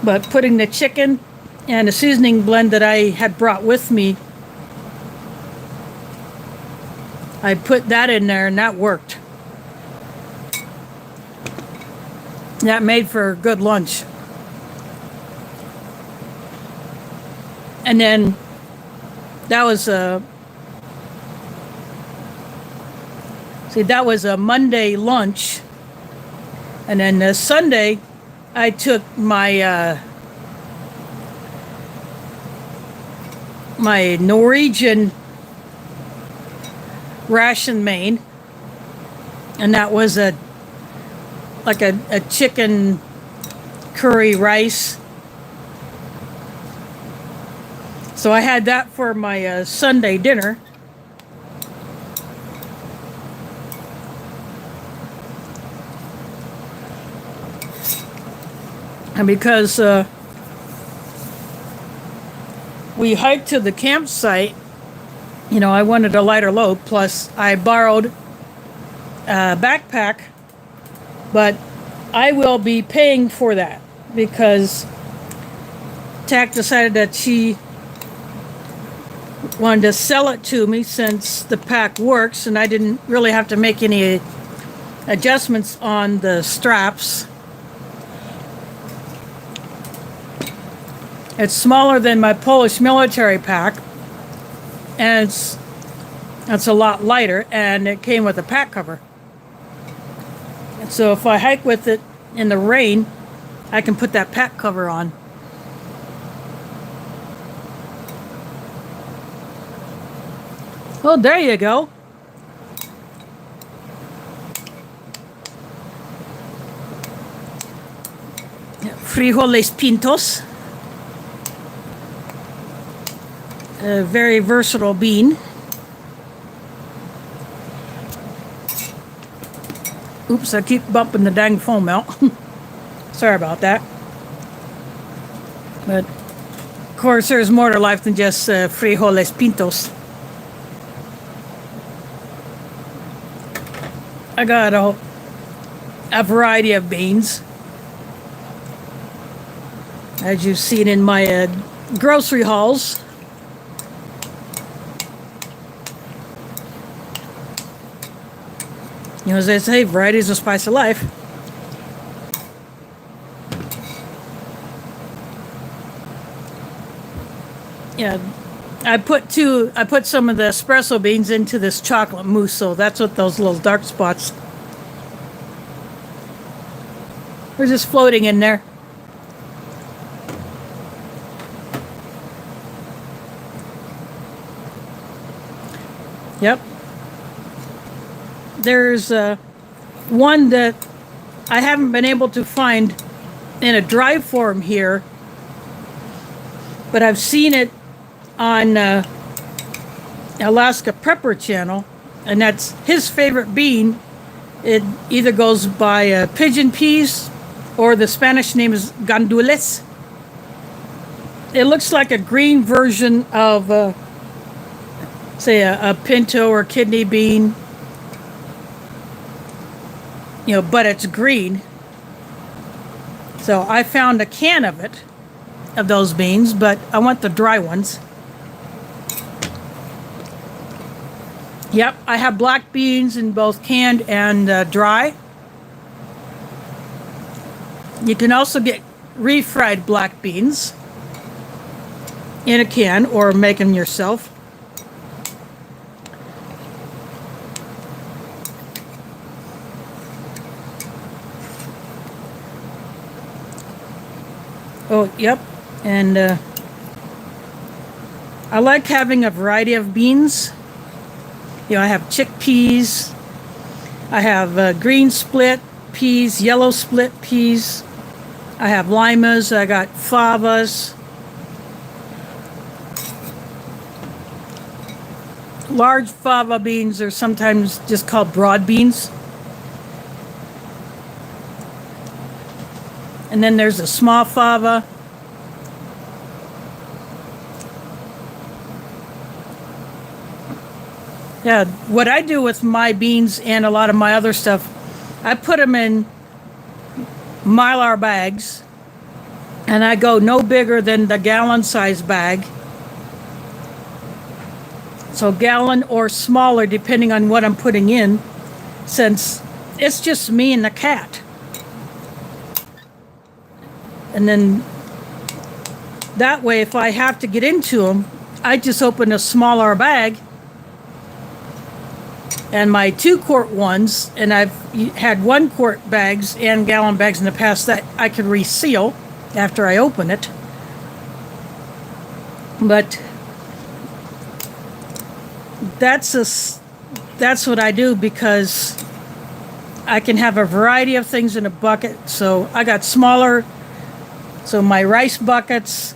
But putting the chicken and a seasoning blend that I had brought with me, I put that in there and that worked. That made for a good lunch. And then that was a Monday lunch. And then Sunday I took my my Norwegian Ration main, and that was a chicken curry rice. So I had that for my Sunday dinner. And because we hiked to the campsite, I wanted a lighter load. Plus, I borrowed a backpack, but I will be paying for that because Tack decided that she wanted to sell it to me since the pack works and I didn't really have to make any adjustments on the straps. It's smaller than my Polish military pack, and it's a lot lighter, and it came with a pack cover. And so if I hike with it in the rain, I can put that pack cover on. Oh, there you go. Frijoles pintos. A very versatile bean. Oops, I keep bumping the dang foam out. Sorry about that. But, of course, there's more to life than just frijoles pintos. I got a variety of beans, as you've seen in my grocery hauls. As they say, variety is the spice of life. Yeah, I put some of the espresso beans into this chocolate mousse, so that's what those little dark spots. They're just floating in there. Yep. There's one that I haven't been able to find in a dry form here, but I've seen it on Alaska Prepper channel, and that's his favorite bean. It either goes by pigeon peas, or the Spanish name is gandules. It looks like a green version of, say, a pinto or kidney bean. But it's green. So I found a can of it, of those beans, but I want the dry ones. Yep, I have black beans in both canned and dry. You can also get refried black beans in a can or make them yourself. Oh, yep. And I like having a variety of beans. I have chickpeas. I have green split peas, yellow split peas. I have limas. I got favas. Large fava beans are sometimes just called broad beans. And then there's a small fava. Yeah, what I do with my beans and a lot of my other stuff, I put them in Mylar bags, and I go no bigger than the gallon size bag. So gallon or smaller, depending on what I'm putting in, since it's just me and the cat. And then that way, if I have to get into them, I just open a smaller bag. And my 2-quart ones, and I've had 1-quart bags and gallon bags in the past that I could reseal after I open it. But that's what I do because I can have a variety of things in a bucket. So I got smaller. So my rice buckets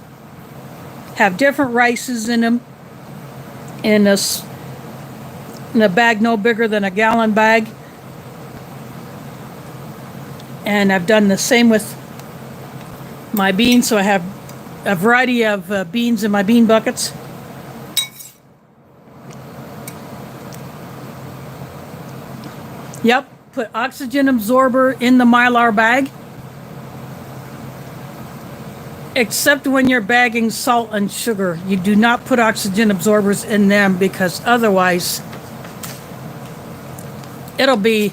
have different rices in them in a bag no bigger than a gallon bag. And I've done the same with my beans. So I have a variety of beans in my bean buckets. Yep, put oxygen absorber in the Mylar bag. Except when you're bagging salt and sugar. You do not put oxygen absorbers in them because otherwise it'll be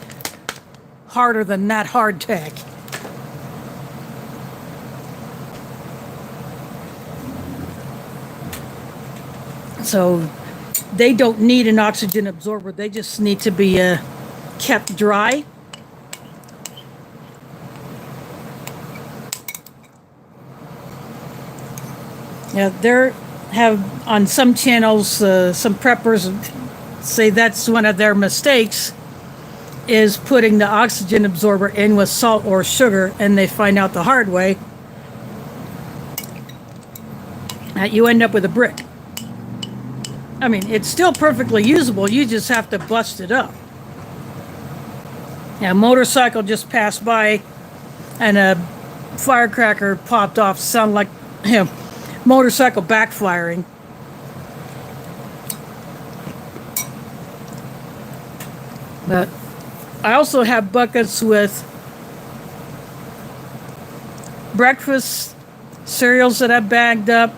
harder than that hardtack. So they don't need an oxygen absorber. They just need to be kept dry. Yeah, there have on some channels, some preppers say that's one of their mistakes, is putting the oxygen absorber in with salt or sugar, and they find out the hard way that you end up with a brick. I mean, it's still perfectly usable. You just have to bust it up. Yeah, a motorcycle just passed by, and a firecracker popped off. Sound like him. Motorcycle backfiring. But I also have buckets with breakfast cereals that I've bagged up.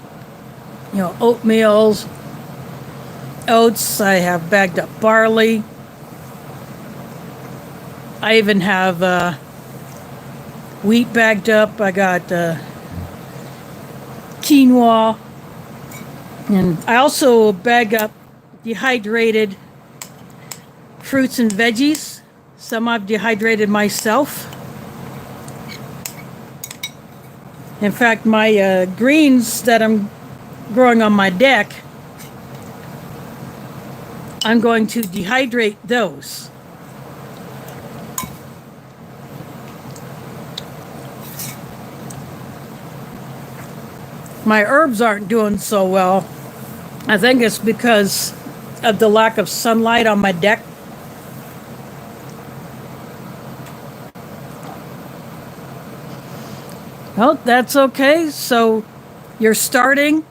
You know, oatmeals, oats. I have bagged up barley. I even have wheat bagged up. I got quinoa. And I also bag up dehydrated fruits and veggies. Some I've dehydrated myself. In fact, my greens that I'm growing on my deck, I'm going to dehydrate those. My herbs aren't doing so well. I think it's because of the lack of sunlight on my deck. Well, that's okay. So you're starting,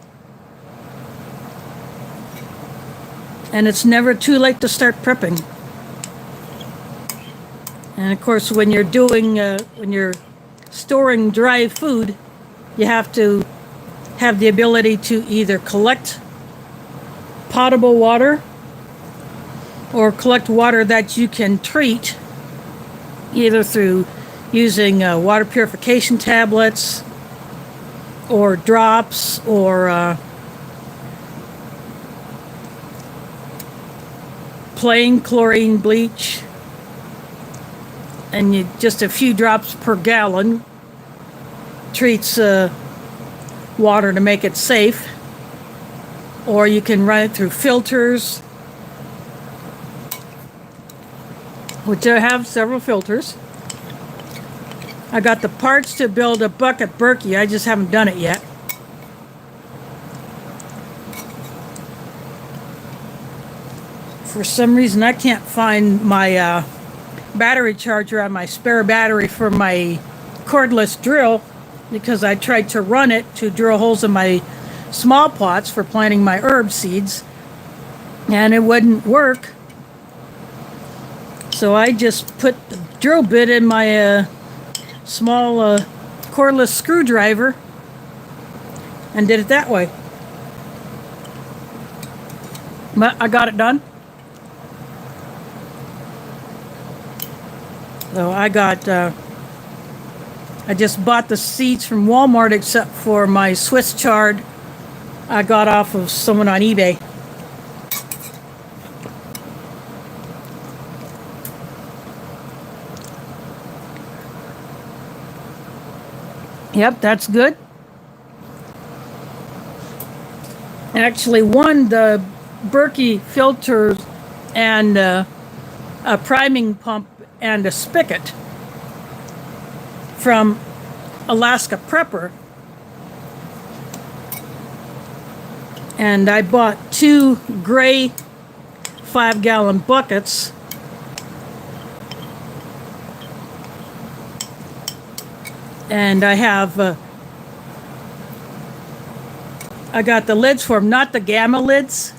and it's never too late to start prepping. And of course, when you're doing, when you're storing dry food, you have to have the ability to either collect potable water or collect water that you can treat either through using water purification tablets or drops or plain chlorine bleach, and you just a few drops per gallon treats water to make it safe, or you can run it through filters, which I have several filters. I got the parts to build a bucket Berkey. I just haven't done it yet. For some reason, I can't find my battery charger on my spare battery for my cordless drill, because I tried to run it to drill holes in my small pots for planting my herb seeds, and it wouldn't work. So I just put the drill bit in my small cordless screwdriver and did it that way. But I got it done. So I got I just bought the seeds from Walmart, except for my Swiss chard I got off of someone on eBay. Yep, that's good. Actually, the Berkey filter and a priming pump and a spigot from Alaska Prepper. And I bought 2 gray 5-gallon buckets. And I have I got the lids for them, not the gamma lids,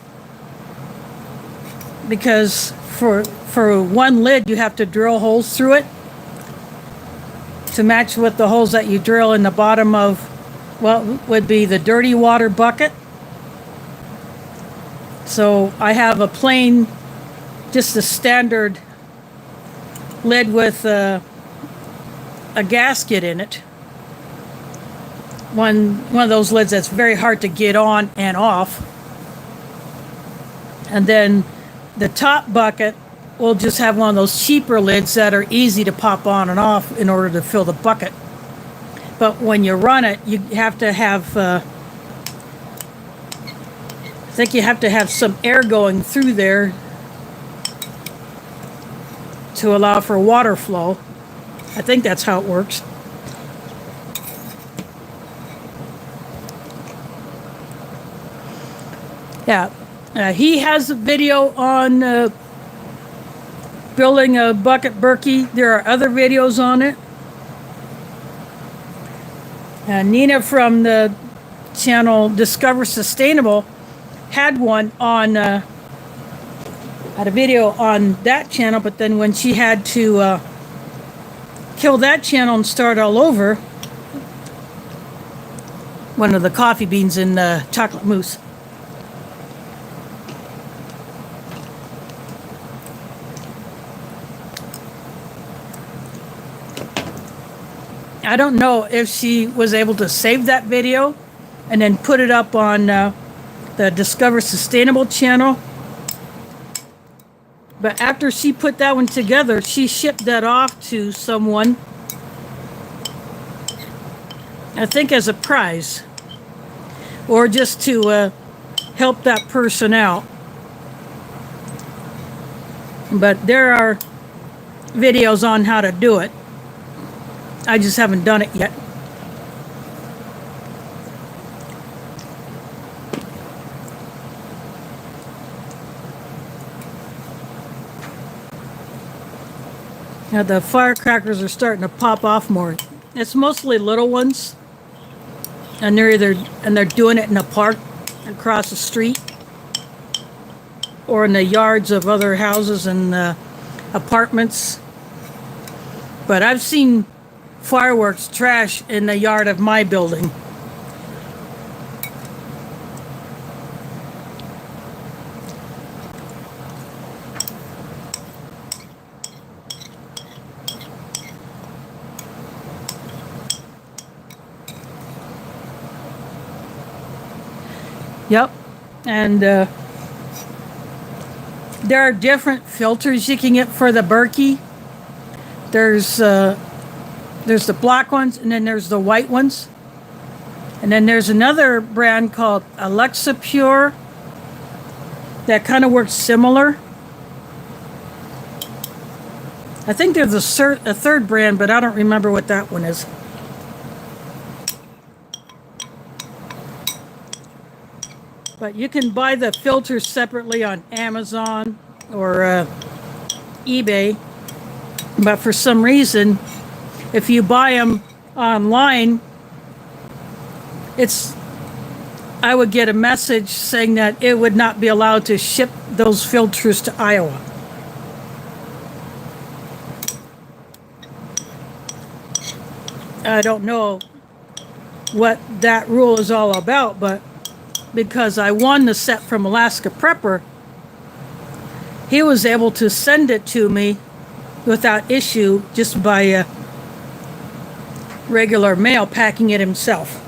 because for one lid you have to drill holes through it to match with the holes that you drill in the bottom of what would be the dirty water bucket. So I have a plain, just a standard lid with a gasket in it. One of those lids that's very hard to get on and off. And then the top bucket will just have one of those cheaper lids that are easy to pop on and off in order to fill the bucket. But when you run it, you have to have, I think you have to have some air going through there to allow for water flow. I think that's how it works. Yeah, he has a video on building a bucket Berkey. There are other videos on it. Nina from the channel Discover Sustainable had one on, had a video on that channel, but then when she had to kill that channel and start all over, one of the coffee beans in chocolate mousse. I don't know if she was able to save that video and then put it up on the Discover Sustainable channel. But after she put that one together, she shipped that off to someone, I think as a prize, or just to help that person out. But there are videos on how to do it. I just haven't done it yet. Now the firecrackers are starting to pop off more. It's mostly little ones, and they're doing it in a park across the street, or in the yards of other houses and apartments. But I've seen fireworks trash in the yard of my building. Yep, and there are different filters you can get for the Berkey. There's the black ones, and then there's the white ones. And then there's another brand called Alexa Pure that kind of works similar. I think there's a third brand, but I don't remember what that one is. But you can buy the filters separately on Amazon or eBay. But for some reason, if you buy them online, I would get a message saying that it would not be allowed to ship those filters to Iowa. I don't know what that rule is all about, but because I won the set from Alaska Prepper, he was able to send it to me without issue just by regular mail, packing it himself.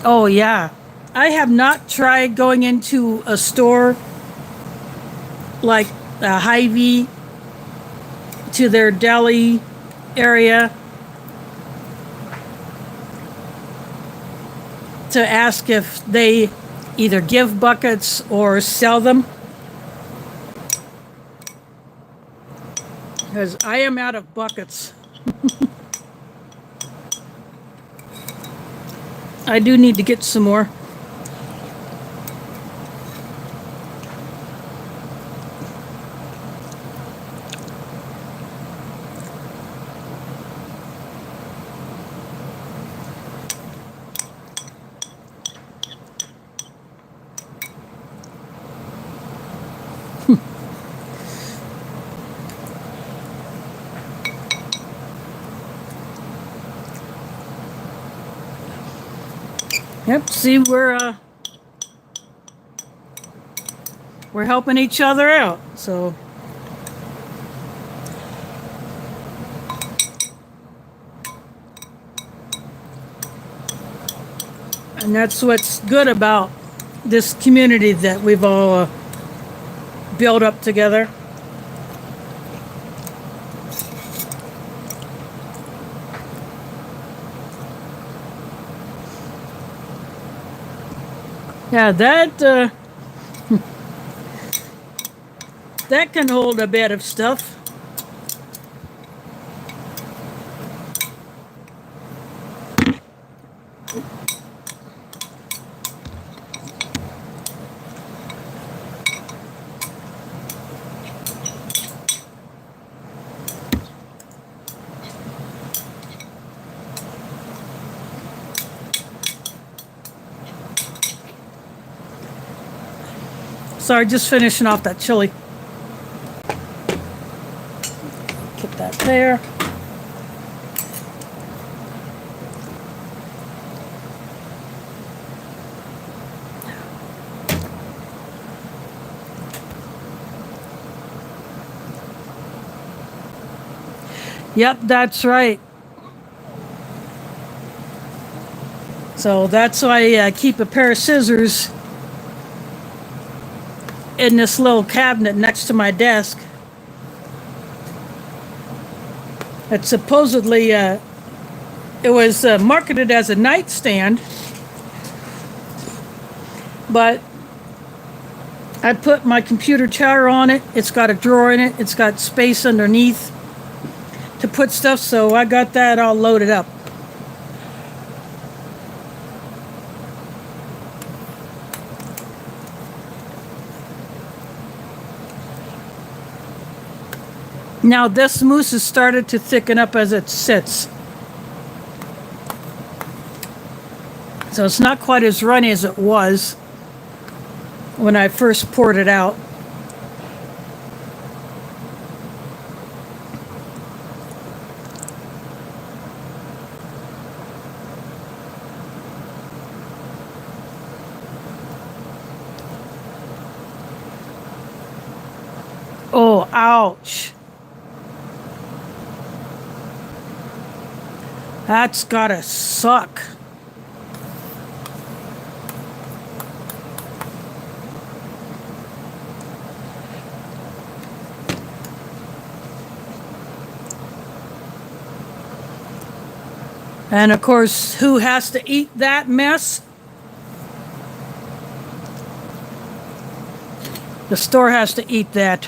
Oh yeah, I have not tried going into a store like Hy-Vee to their deli area to ask if they either give buckets or sell them, because I am out of buckets. I do need to get some more. Yep, see, we're helping each other out, so. And that's what's good about this community that we've all built up together. Yeah, that that can hold a bit of stuff. Sorry, just finishing off that chili. Put that there. Yep, that's right. So that's why I keep a pair of scissors in this little cabinet next to my desk. It's supposedly, it was marketed as a nightstand, but I put my computer tower on it. It's got a drawer in it. It's got space underneath to put stuff, so I got that all loaded up. Now this mousse has started to thicken up as it sits. So it's not quite as runny as it was when I first poured it out. Oh, ouch. That's gotta suck. And of course, who has to eat that mess? The store has to eat that.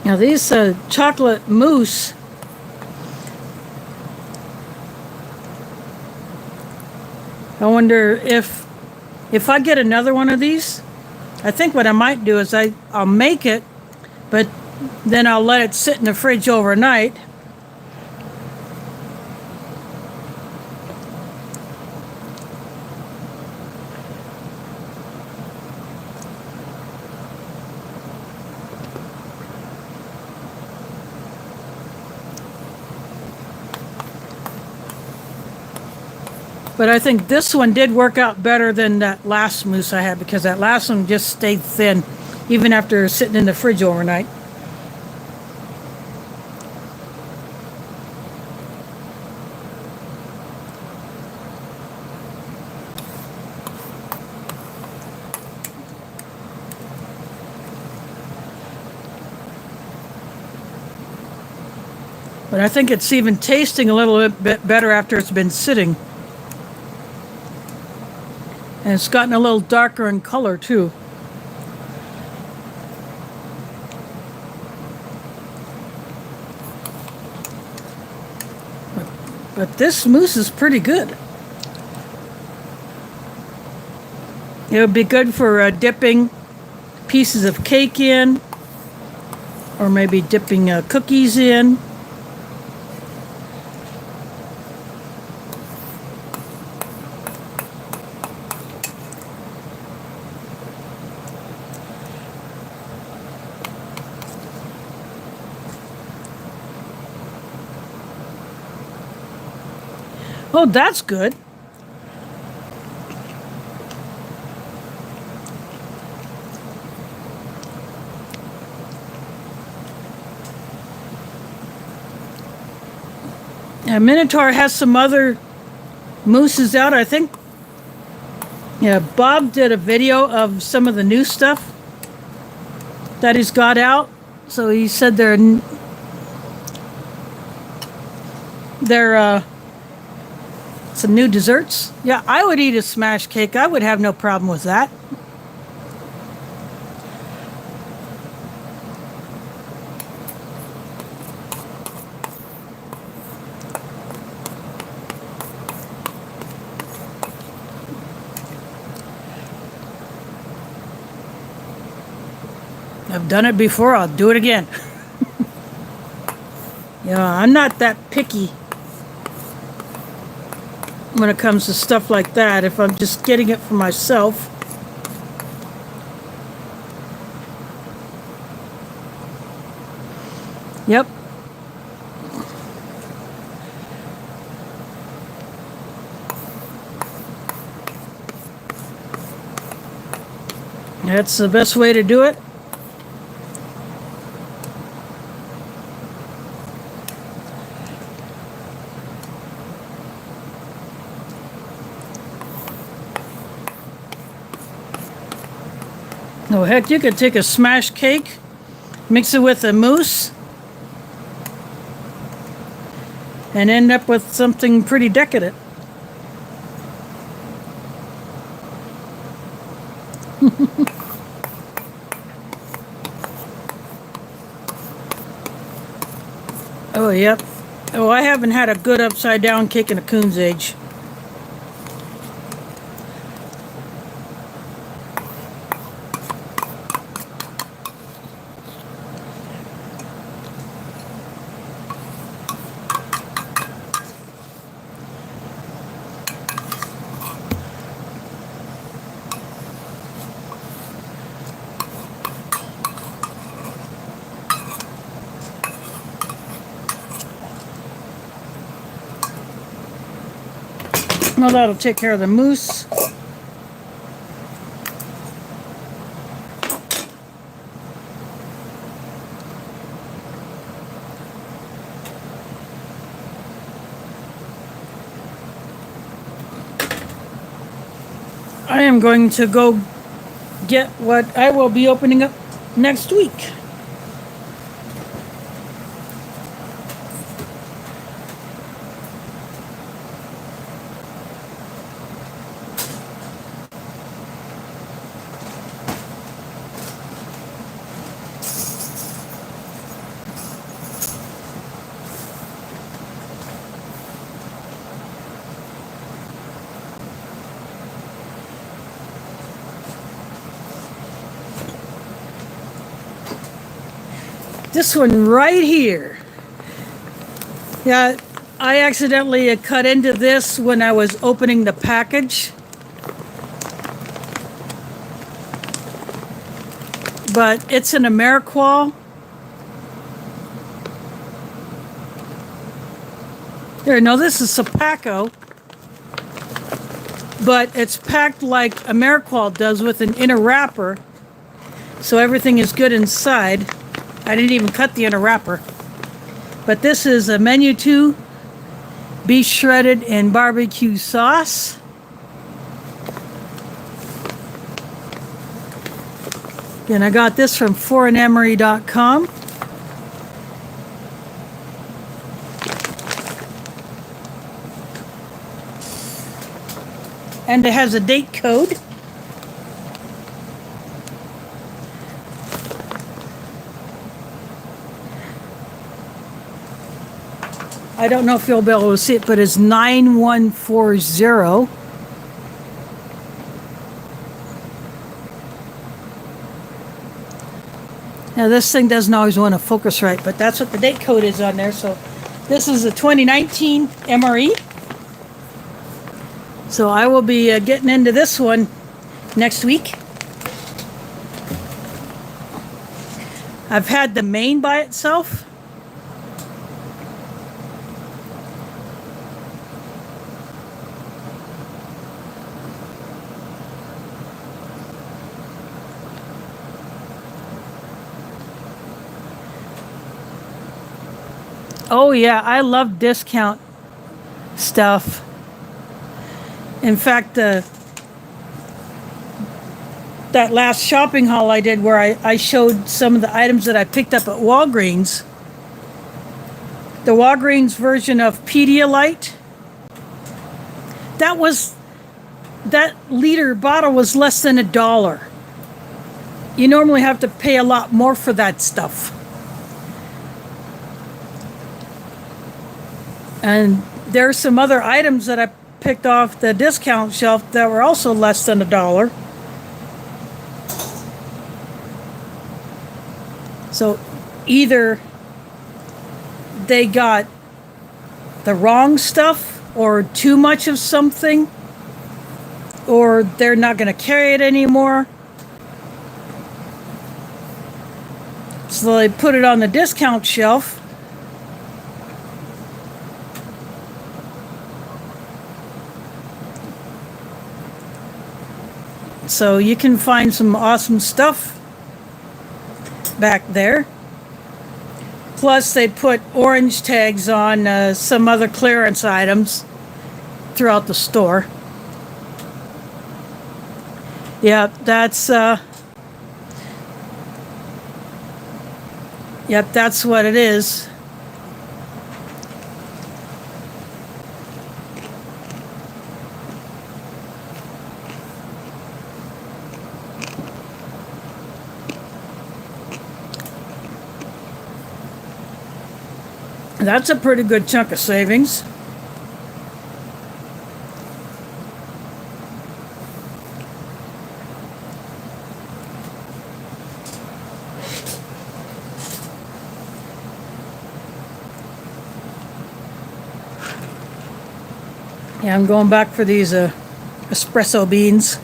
Now these chocolate mousse, I wonder if I get another one of these, I think what I might do is I'll make it, but then I'll let it sit in the fridge overnight. But I think this one did work out better than that last mousse I had, because that last one just stayed thin, even after sitting in the fridge overnight. But I think it's even tasting a little bit better after it's been sitting. And it's gotten a little darker in color too. But this mousse is pretty good. It would be good for dipping pieces of cake in, or maybe dipping cookies in. Oh, that's good. And Minotaur has some other mooses out, I think. Yeah, Bob did a video of some of the new stuff that he's got out. So he said they're some new desserts. Yeah, I would eat a smash cake. I would have no problem with that. I've done it before. I'll do it again. Yeah, I'm not that picky when it comes to stuff like that, if I'm just getting it for myself. Yep. That's the best way to do it. Oh, heck, you could take a smash cake, mix it with a mousse, and end up with something pretty decadent. Oh, yep. Oh, I haven't had a good upside down cake in a coon's age. Well, that'll take care of the mousse. I am going to go get what I will be opening up next week. This one right here. Yeah, I accidentally cut into this when I was opening the package. But it's an Ameriqual. There, no, this is Sapaco. But it's packed like Ameriqual does with an inner wrapper. So everything is good inside. I didn't even cut the inner wrapper. But this is a Menu 2 beef shredded in barbecue sauce. And I got this from foreignemery.com. And it has a date code. I don't know if you'll be able to see it, but it's 9140. Now this thing doesn't always want to focus right, but that's what the date code is on there. So this is a 2019 MRE. So I will be getting into this one next week. I've had the main by itself. Oh yeah, I love discount stuff. In fact, that last shopping haul I did where I showed some of the items that I picked up at Walgreens, the Walgreens version of Pedialyte, that liter bottle was less than $1. You normally have to pay a lot more for that stuff. And there's some other items that I picked off the discount shelf that were also less than $1. So either they got the wrong stuff or too much of something, or they're not going to carry it anymore. So they put it on the discount shelf. So you can find some awesome stuff back there. Plus they put orange tags on some other clearance items throughout the store. Yeah, that's yep, that's what it is. That's a pretty good chunk of savings. Yeah, I'm going back for these espresso beans.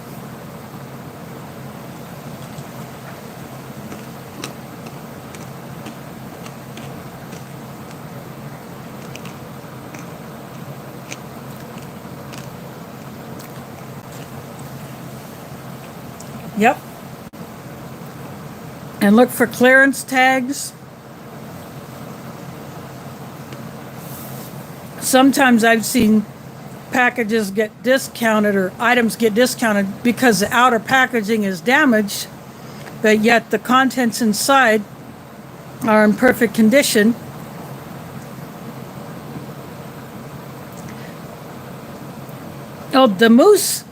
Yep. And look for clearance tags. Sometimes I've seen packages get discounted or items get discounted because the outer packaging is damaged, but yet the contents inside are in perfect condition. Oh, the mousse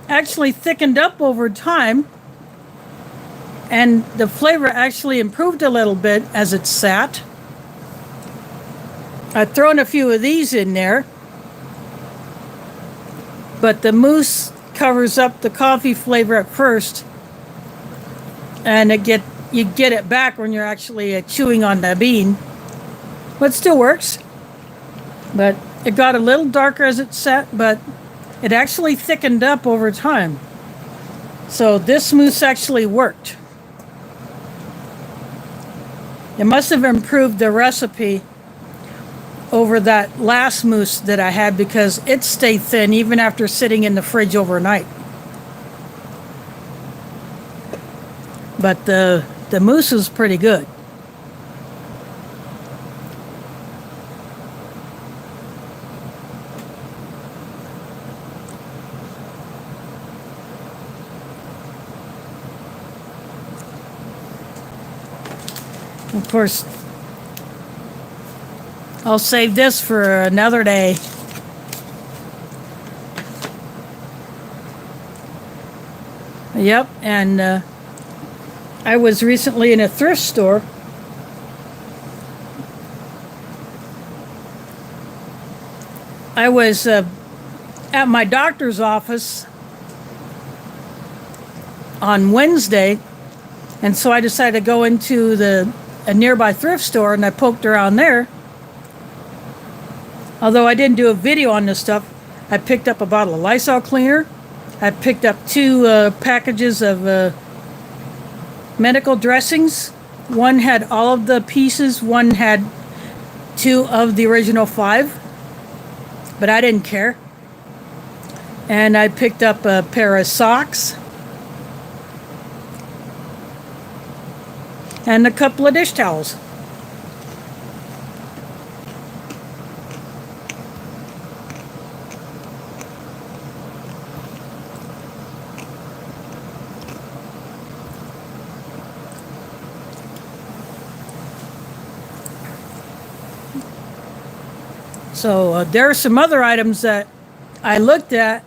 actually thickened up over time, and the flavor actually improved a little bit as it sat. I've thrown a few of these in there, but the mousse covers up the coffee flavor at first, and you get it back when you're actually chewing on the bean. But it still works. But it got a little darker as it sat, but it actually thickened up over time. So this mousse actually worked. It must have improved the recipe over that last mousse that I had because it stayed thin even after sitting in the fridge overnight. But the mousse is pretty good. Of course, I'll save this for another day. Yep, and I was recently in a thrift store. I was at my doctor's office on Wednesday, and so I decided to go into a nearby thrift store, and I poked around there. Although I didn't do a video on this stuff, I picked up a bottle of Lysol cleaner. I picked up 2 packages of medical dressings. One had all of the pieces, one had 2 of the original 5, but I didn't care. And I picked up a pair of socks and a couple of dish towels. So there are some other items that I looked at,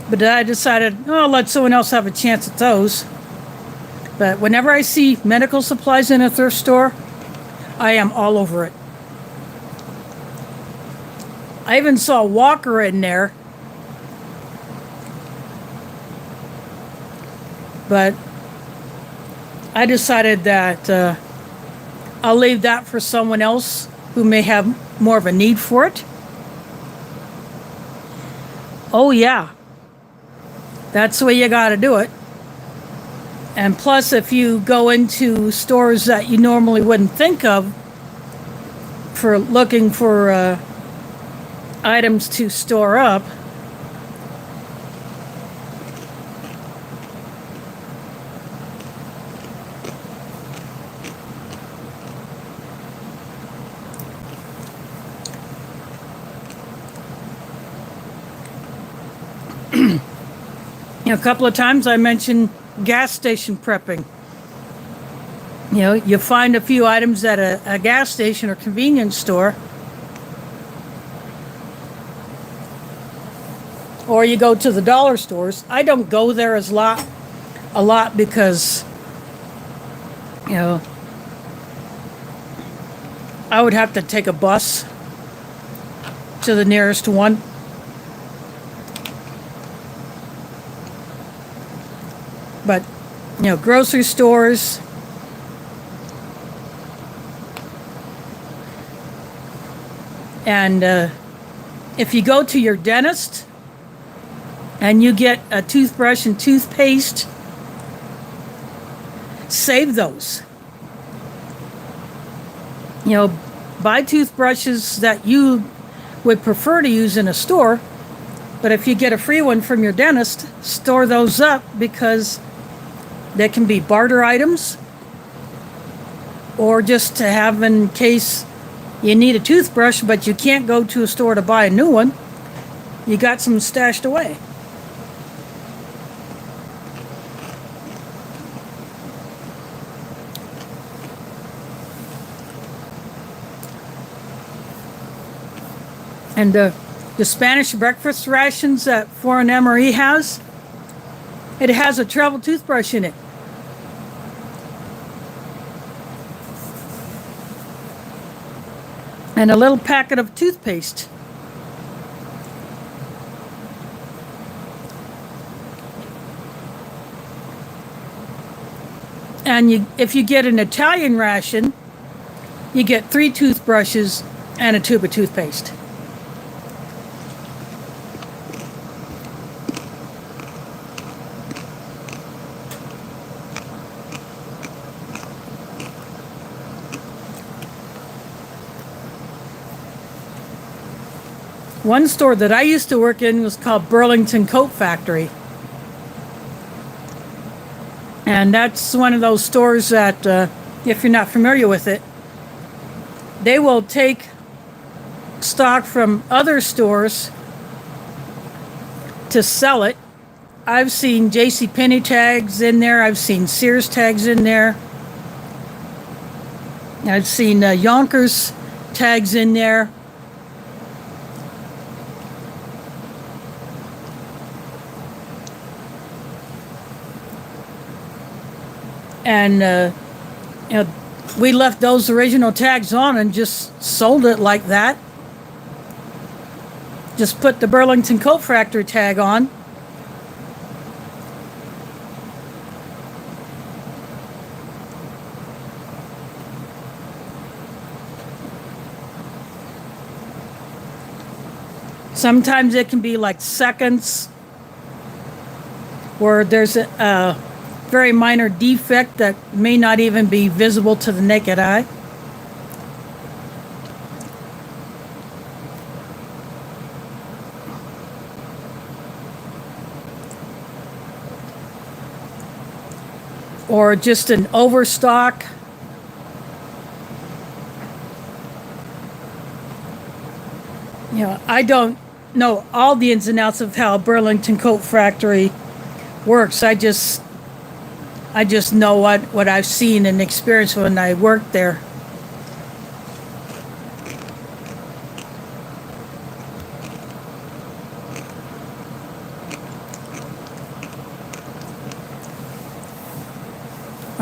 but I decided, oh, I'll let someone else have a chance at those. But whenever I see medical supplies in a thrift store, I am all over it. I even saw a walker in there. But I decided that I'll leave that for someone else who may have more of a need for it. Oh yeah, that's the way you got to do it. And plus, if you go into stores that you normally wouldn't think of for looking for items to store up, a couple of times I mentioned gas station prepping. You know, you find a few items at a gas station or convenience store, or you go to the dollar stores. I don't go there a lot because, you know, I would have to take a bus to the nearest one. But, you know, grocery stores, and if you go to your dentist and you get a toothbrush and toothpaste, save those. You know, buy toothbrushes that you would prefer to use in a store, but if you get a free one from your dentist, store those up because they can be barter items, or just to have in case you need a toothbrush but you can't go to a store to buy a new one. You got some stashed away. And the Spanish breakfast rations that Foreign MRE has, it has a travel toothbrush in it. And a little packet of toothpaste. And if you get an Italian ration, you get 3 toothbrushes and a tube of toothpaste. One store that I used to work in was called Burlington Coat Factory. And that's one of those stores that, if you're not familiar with it, they will take stock from other stores to sell it. I've seen JCPenney tags in there. I've seen Sears tags in there. I've seen Yonkers tags in there. And, you know, we left those original tags on and just sold it like that. Just put the Burlington Coat Factory tag on. Sometimes it can be like seconds where there's a very minor defect that may not even be visible to the naked eye. Or just an overstock. You know, I don't know all the ins and outs of how Burlington Coat Factory works. I just know what I've seen and experienced when I worked there.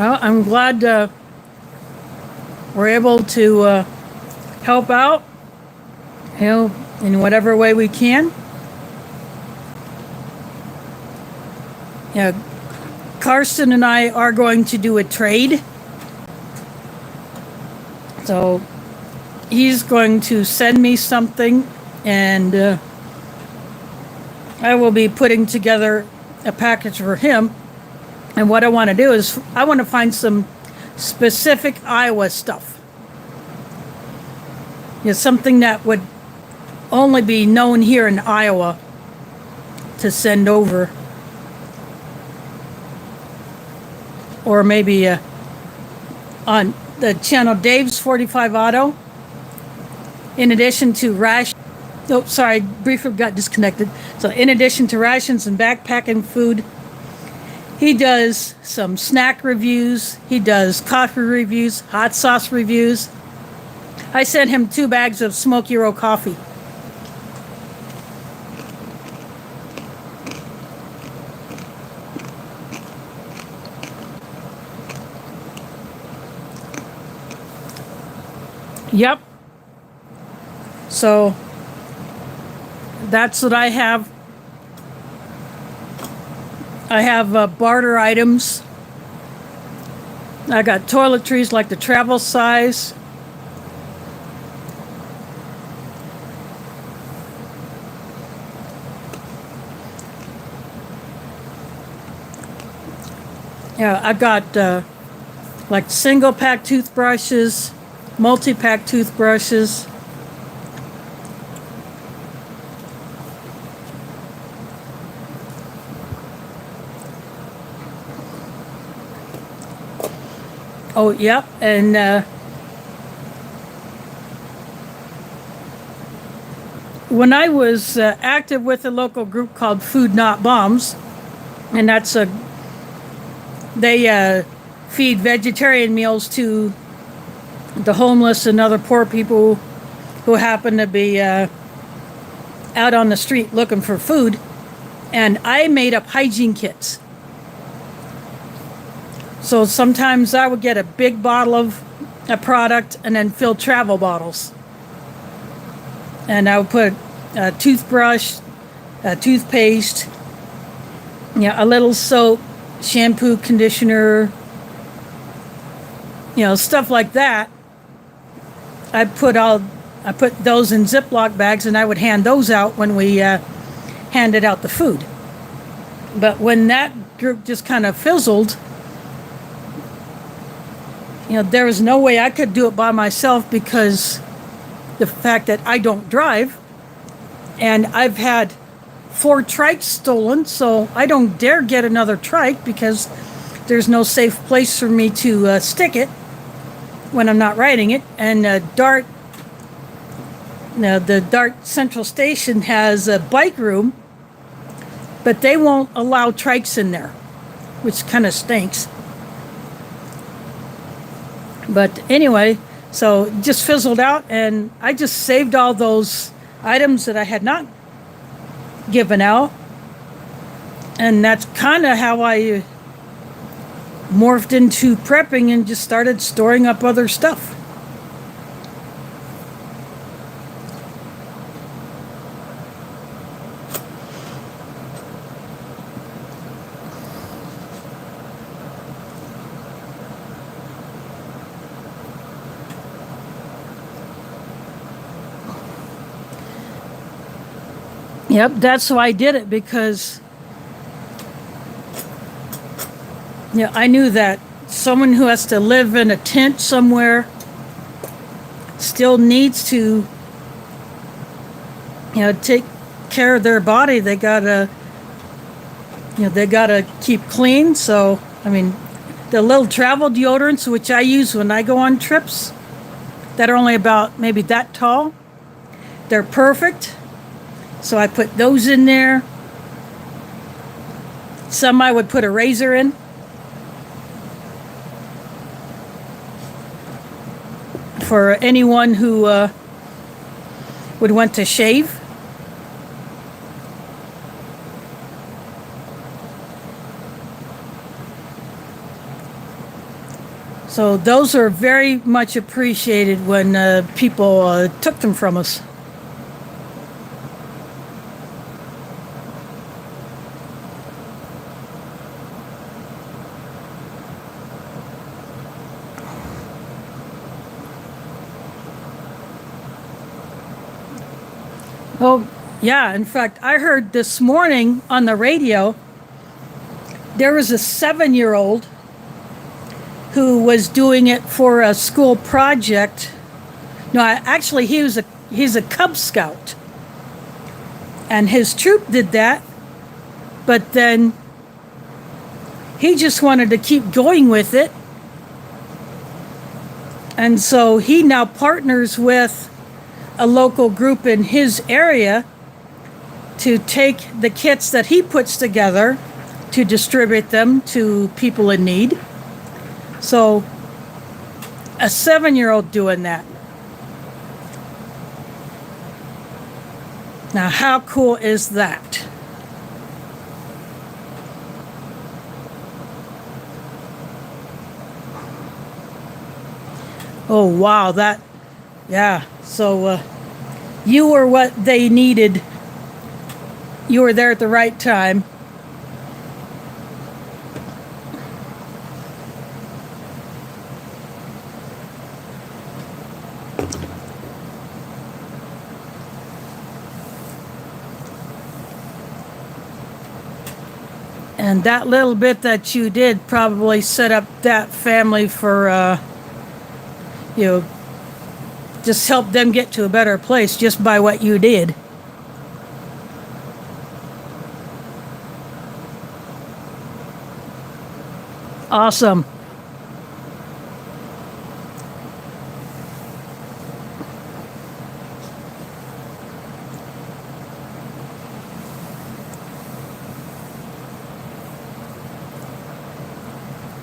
Well, I'm glad we're able to help out, in whatever way we can. Yeah, Karsten and I are going to do a trade. So he's going to send me something, and I will be putting together a package for him. And what I want to do is I want to find some specific Iowa stuff. Something that would only be known here in Iowa to send over. Or maybe on the channel Dave's 45 Auto. In addition to Ration. Oh, sorry, briefly got disconnected. So in addition to rations and backpacking food, he does some snack reviews. He does coffee reviews, hot sauce reviews. I sent him 2 bags of Smoky Row coffee. Yep. So that's what I have. I have barter items. I got toiletries like the travel size. Yeah, I got like single pack toothbrushes, multi-pack toothbrushes. Oh, yep, and when I was active with a local group called Food Not Bombs, and they feed vegetarian meals to the homeless and other poor people who happen to be out on the street looking for food, and I made up hygiene kits. So sometimes I would get a big bottle of a product and then fill travel bottles. And I would put a toothbrush, a toothpaste, a little soap, shampoo, conditioner, stuff like that. I put those in Ziploc bags, and I would hand those out when we handed out the food. But when that group just kind of fizzled, there was no way I could do it by myself because the fact that I don't drive, and I've had 4 trikes stolen, so I don't dare get another trike because there's no safe place for me to stick it when I'm not riding it. And the Dart Central Station has a bike room, but they won't allow trikes in there, which kind of stinks. But anyway, so it just fizzled out, and I just saved all those items that I had not given out. And that's kind of how I morphed into prepping and just started storing up other stuff. Yep, that's why I did it, because I knew that someone who has to live in a tent somewhere still needs to take care of their body. They gotta keep clean. So I mean, the little travel deodorants, which I use when I go on trips, that are only about maybe that tall, they're perfect. So I put those in there. Some I would put a razor in. For anyone who would want to shave. So those are very much appreciated when people took them from us. Oh, yeah. In fact, I heard this morning on the radio there was a 7-year-old who was doing it for a school project. No, actually, he's a Cub Scout, and his troop did that. But then he just wanted to keep going with it, and so he now partners with a local group in his area to take the kits that he puts together to distribute them to people in need. So a 7-year-old doing that. Now, how cool is that? Oh, wow, yeah. So you were what they needed. You were there at the right time. And that little bit that you did probably set up that family for, just help them get to a better place just by what you did. Awesome.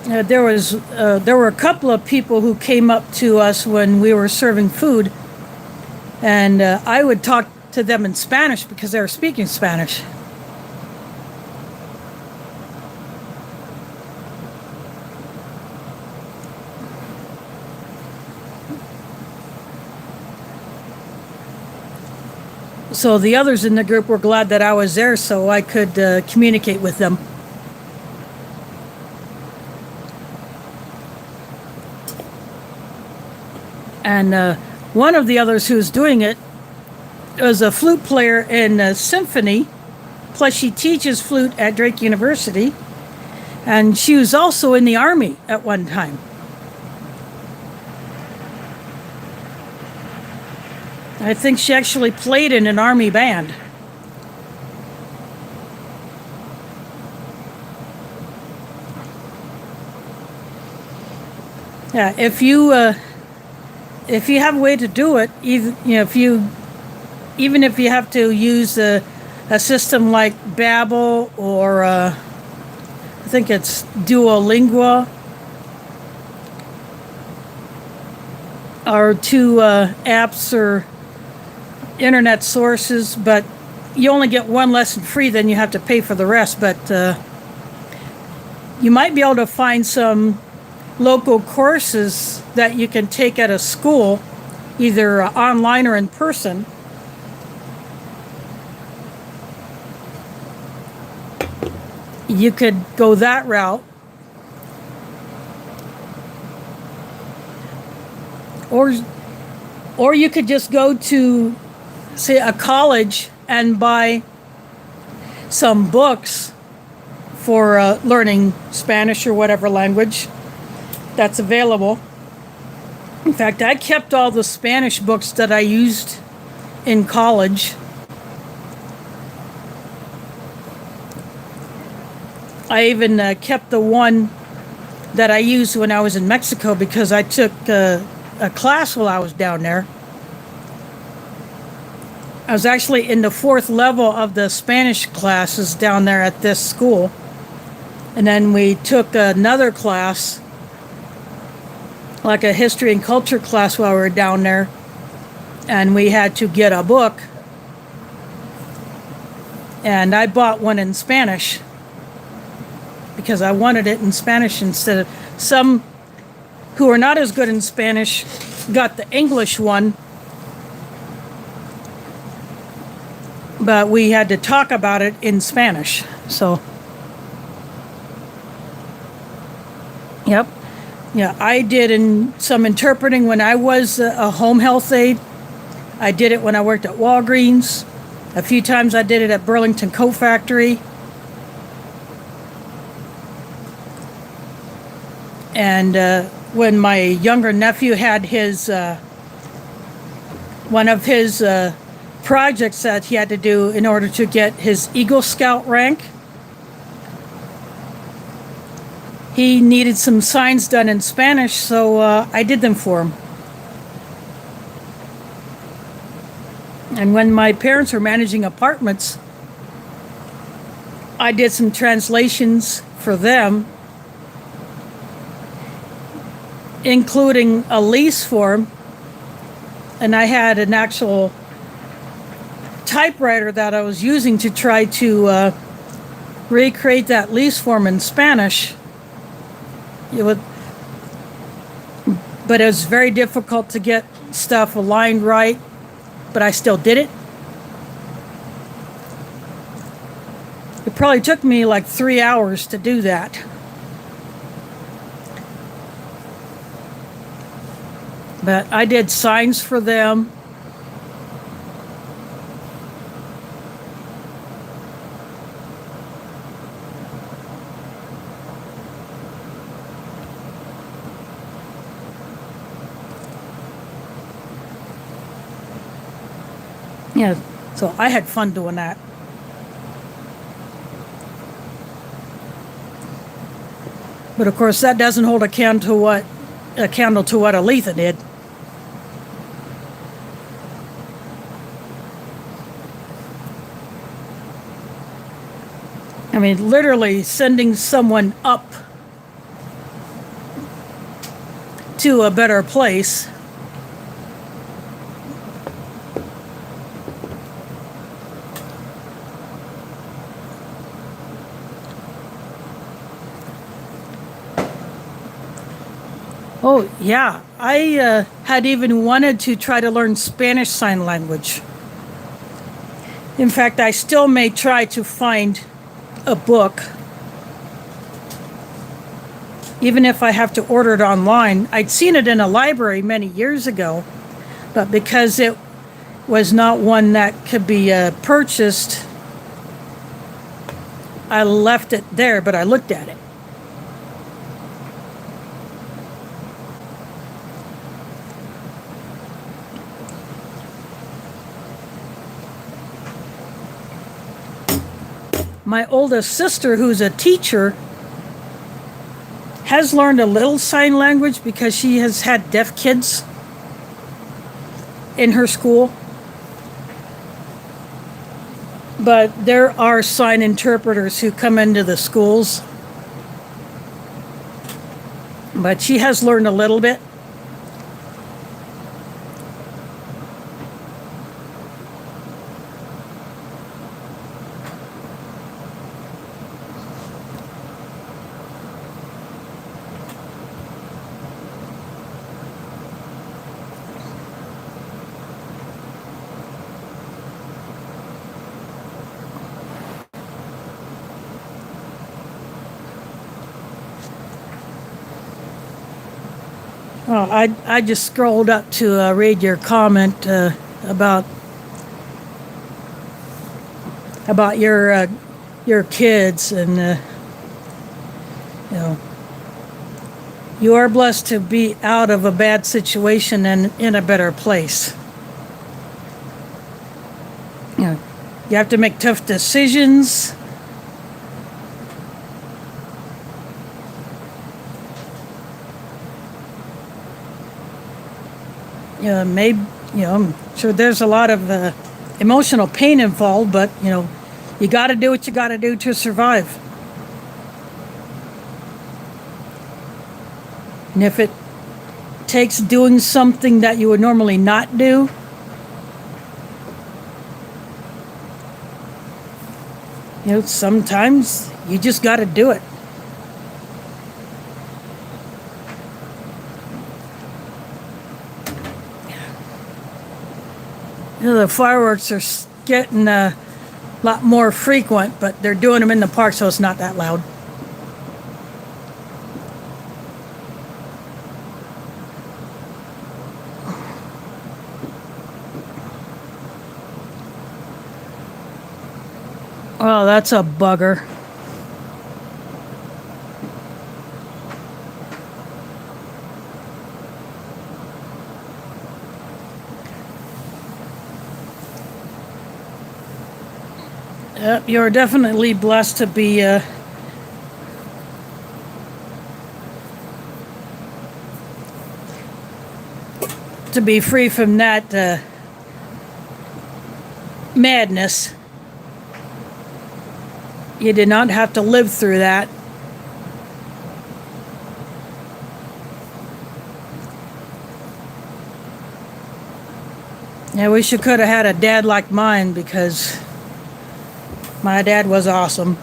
There were a couple of people who came up to us when we were serving food, and I would talk to them in Spanish because they were speaking Spanish. So the others in the group were glad that I was there so I could communicate with them. And one of the others who was doing it was a flute player in a symphony, plus she teaches flute at Drake University, and she was also in the Army at one time. I think she actually played in an Army band. Yeah, if you have a way to do it, even if you have to use a system like Babbel or I think it's Duolingo, or two apps or internet sources, but you only get one lesson free, then you have to pay for the rest. But you might be able to find some local courses that you can take at a school, either online or in person. You could go that route. Or you could just go to, say, a college and buy some books for learning Spanish or whatever language that's available. In fact, I kept all the Spanish books that I used in college. I even kept the one that I used when I was in Mexico because I took a class while I was down there. I was actually in the 4th level of the Spanish classes down there at this school. And then we took another class, like a history and culture class while we were down there. And we had to get a book. And I bought one in Spanish because I wanted it in Spanish instead of some who are not as good in Spanish got the English one, but we had to talk about it in Spanish. So, yep. Yeah, I did some interpreting when I was a home health aide. I did it when I worked at Walgreens. A few times I did it at Burlington Coat Factory. And when my younger nephew had his one of his projects that he had to do in order to get his Eagle Scout rank, he needed some signs done in Spanish, so I did them for him. And when my parents were managing apartments, I did some translations for them, including a lease form. And I had an actual typewriter that I was using to try to recreate that lease form in Spanish. But it was very difficult to get stuff aligned right, but I still did it. It probably took me like 3 hours to do that. But I did signs for them. Yeah, so I had fun doing that. But of course, that doesn't hold a candle to what Aletha did. I mean, literally sending someone up to a better place. Oh, yeah. I had even wanted to try to learn Spanish Sign Language. In fact, I still may try to find a book, even if I have to order it online. I'd seen it in a library many years ago, but because it was not one that could be purchased, I left it there, but I looked at it. My oldest sister, who's a teacher, has learned a little sign language because she has had deaf kids in her school. But there are sign interpreters who come into the schools. But she has learned a little bit. Well, I just scrolled up to read your comment about your kids, and you are blessed to be out of a bad situation and in a better place. You have to make tough decisions. I'm sure there's a lot of emotional pain involved, but you got to do what you got to do to survive. And if it takes doing something that you would normally not do, sometimes you just got to do it. The fireworks are getting a lot more frequent, but they're doing them in the park, so it's not that loud. Oh, that's a bugger. Yep, you're definitely blessed to be free from that madness. You did not have to live through that. I wish you could have had a dad like mine, because my dad was awesome.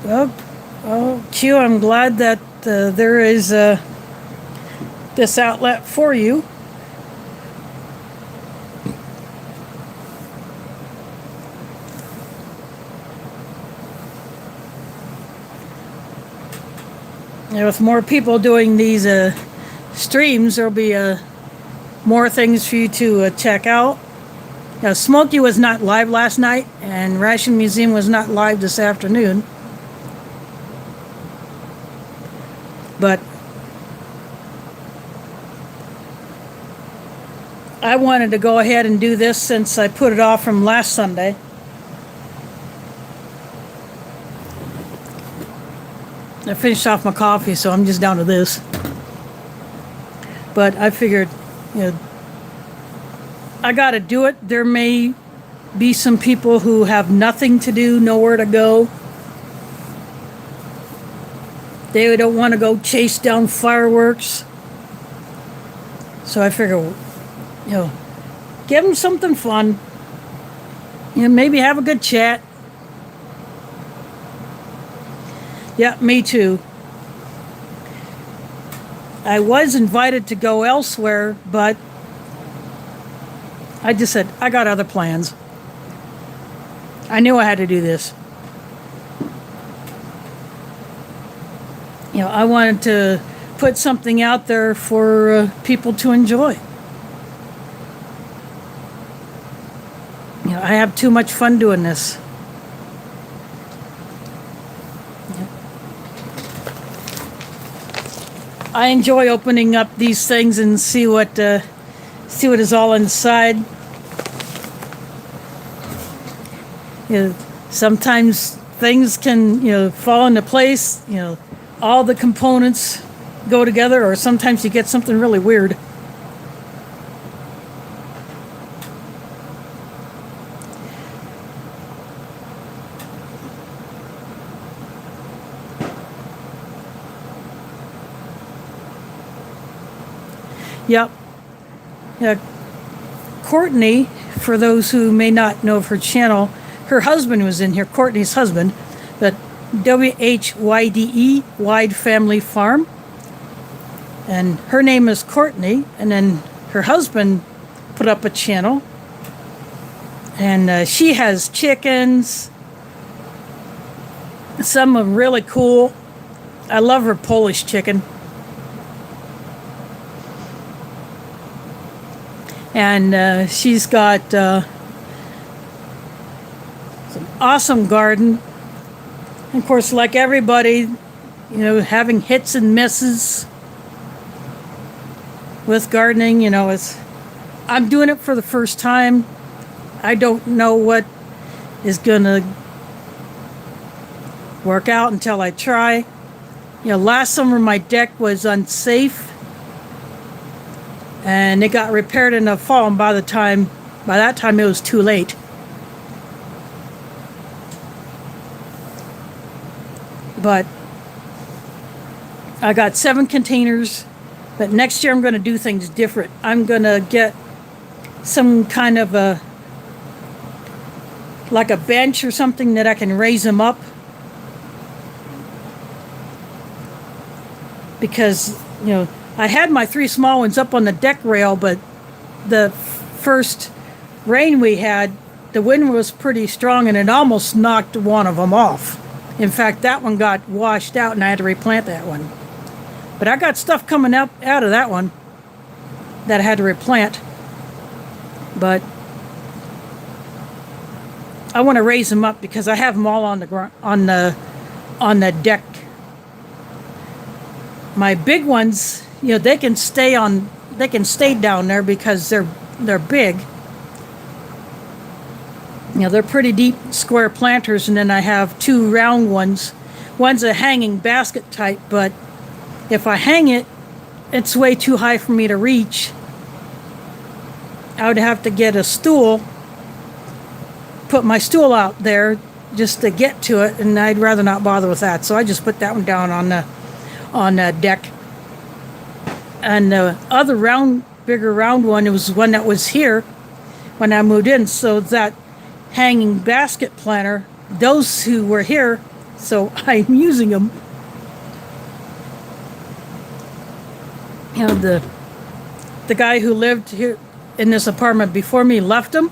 Well, Q, I'm glad that there is this outlet for you. And with more people doing these streams, there'll be more things for you to check out. Now, Smokey was not live last night, and Ration Museum was not live this afternoon. But I wanted to go ahead and do this since I put it off from last Sunday. I finished off my coffee, so I'm just down to this. But I figured, I gotta do it. There may be some people who have nothing to do, nowhere to go. They don't want to go chase down fireworks. So I figure, give them something fun. Maybe have a good chat. Yeah, me too. I was invited to go elsewhere, but I just said, I got other plans. I knew I had to do this. I wanted to put something out there for people to enjoy. I have too much fun doing this. I enjoy opening up these things and see what is all inside. Sometimes things can fall into place. All the components go together, or sometimes you get something really weird. Yep. Yeah. Courtney, for those who may not know of her channel, her husband was in here, Courtney's husband, but WHYDE, Wide Family Farm. And her name is Courtney, and then her husband put up a channel. And she has chickens. Some are really cool. I love her Polish chicken. And she's got some awesome garden. And of course, like everybody, having hits and misses with gardening. I'm doing it for the first time. I don't know what is gonna work out until I try. Last summer my deck was unsafe, and it got repaired in the fall, and by that time it was too late. But I got 7 containers, but next year I'm going to do things different. I'm going to get some kind of a, like a bench or something that I can raise them up. Because, I had my 3 small ones up on the deck rail, but the first rain we had, the wind was pretty strong and it almost knocked one of them off. In fact, that one got washed out and I had to replant that one. But I got stuff coming up out of that one that I had to replant. But I want to raise them up because I have them all on the deck. My big ones, they can stay down there because they're big. They're pretty deep square planters, and then I have 2 round ones. One's a hanging basket type, but if I hang it, it's way too high for me to reach. I would have to get a stool, put my stool out there just to get to it, and I'd rather not bother with that. So I just put that one down on the deck. And the other bigger round one, it was one that was here when I moved in. So that hanging basket planter, those who were here, so I'm using them. The guy who lived here in this apartment before me left them,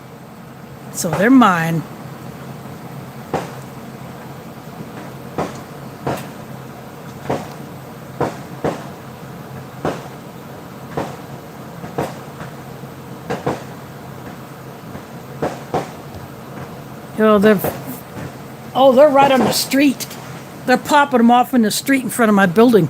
so they're mine. They're right on the street. They're popping them off in the street in front of my building.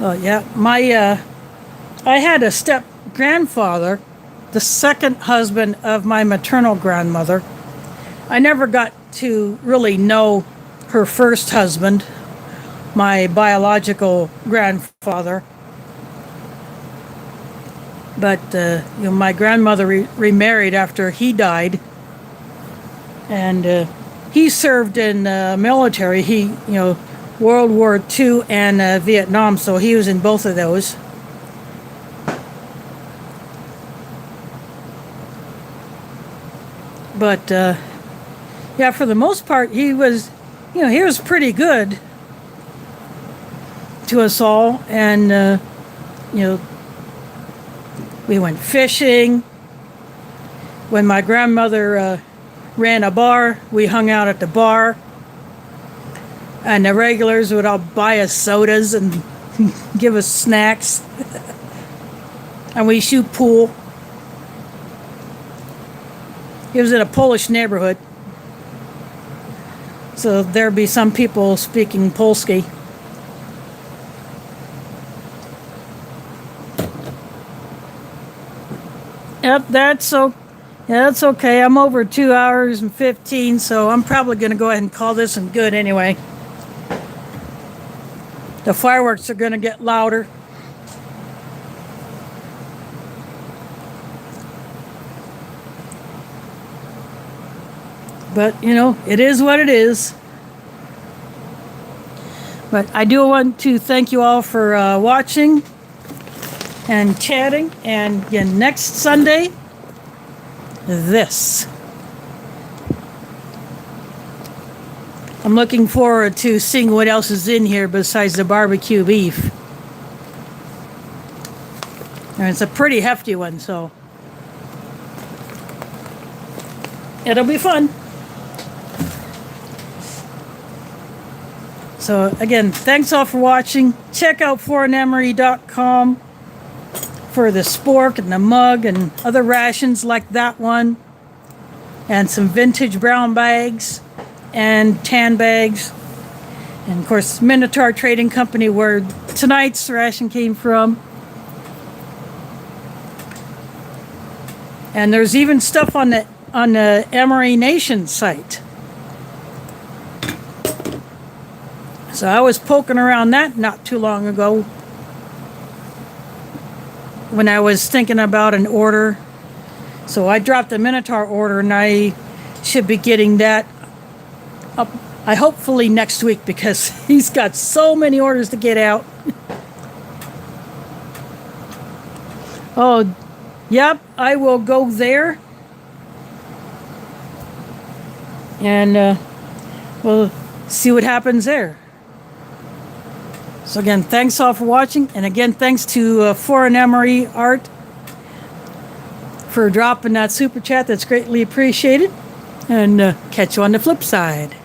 Oh yeah, I had a step grandfather, the second husband of my maternal grandmother. I never got to really know her first husband, my biological grandfather. But my grandmother remarried after he died, and he served in the military. He, World War II and Vietnam, so he was in both of those. But yeah, for the most part, he was pretty good to us all, and we went fishing. When my grandmother ran a bar, we hung out at the bar. And the regulars would all buy us sodas and give us snacks. And we shoot pool. It was in a Polish neighborhood. So there'd be some people speaking Polski. Yep, that's okay. I'm over 2 hours and 15, so I'm probably going to go ahead and call this one good anyway. The fireworks are going to get louder. But, it is what it is. But I do want to thank you all for watching and chatting. And again, next Sunday, this. I'm looking forward to seeing what else is in here besides the barbecue beef. And it's a pretty hefty one, so it'll be fun. So again, thanks all for watching. Check out foreinemery.com for the spork and the mug and other rations like that one. And some vintage brown bags and tan bags. And of course, Minotaur Trading Company, where tonight's ration came from. And there's even stuff on the Emery Nation site. So I was poking around that not too long ago when I was thinking about an order So I dropped the Minotaur order, and I should be getting that up, I hopefully next week, because he's got so many orders to get out. Oh, yep, I will go there. And we'll see what happens there. So again, thanks all for watching. And again, thanks to Foreign Emery Art for dropping that super chat. That's greatly appreciated. And catch you on the flip side.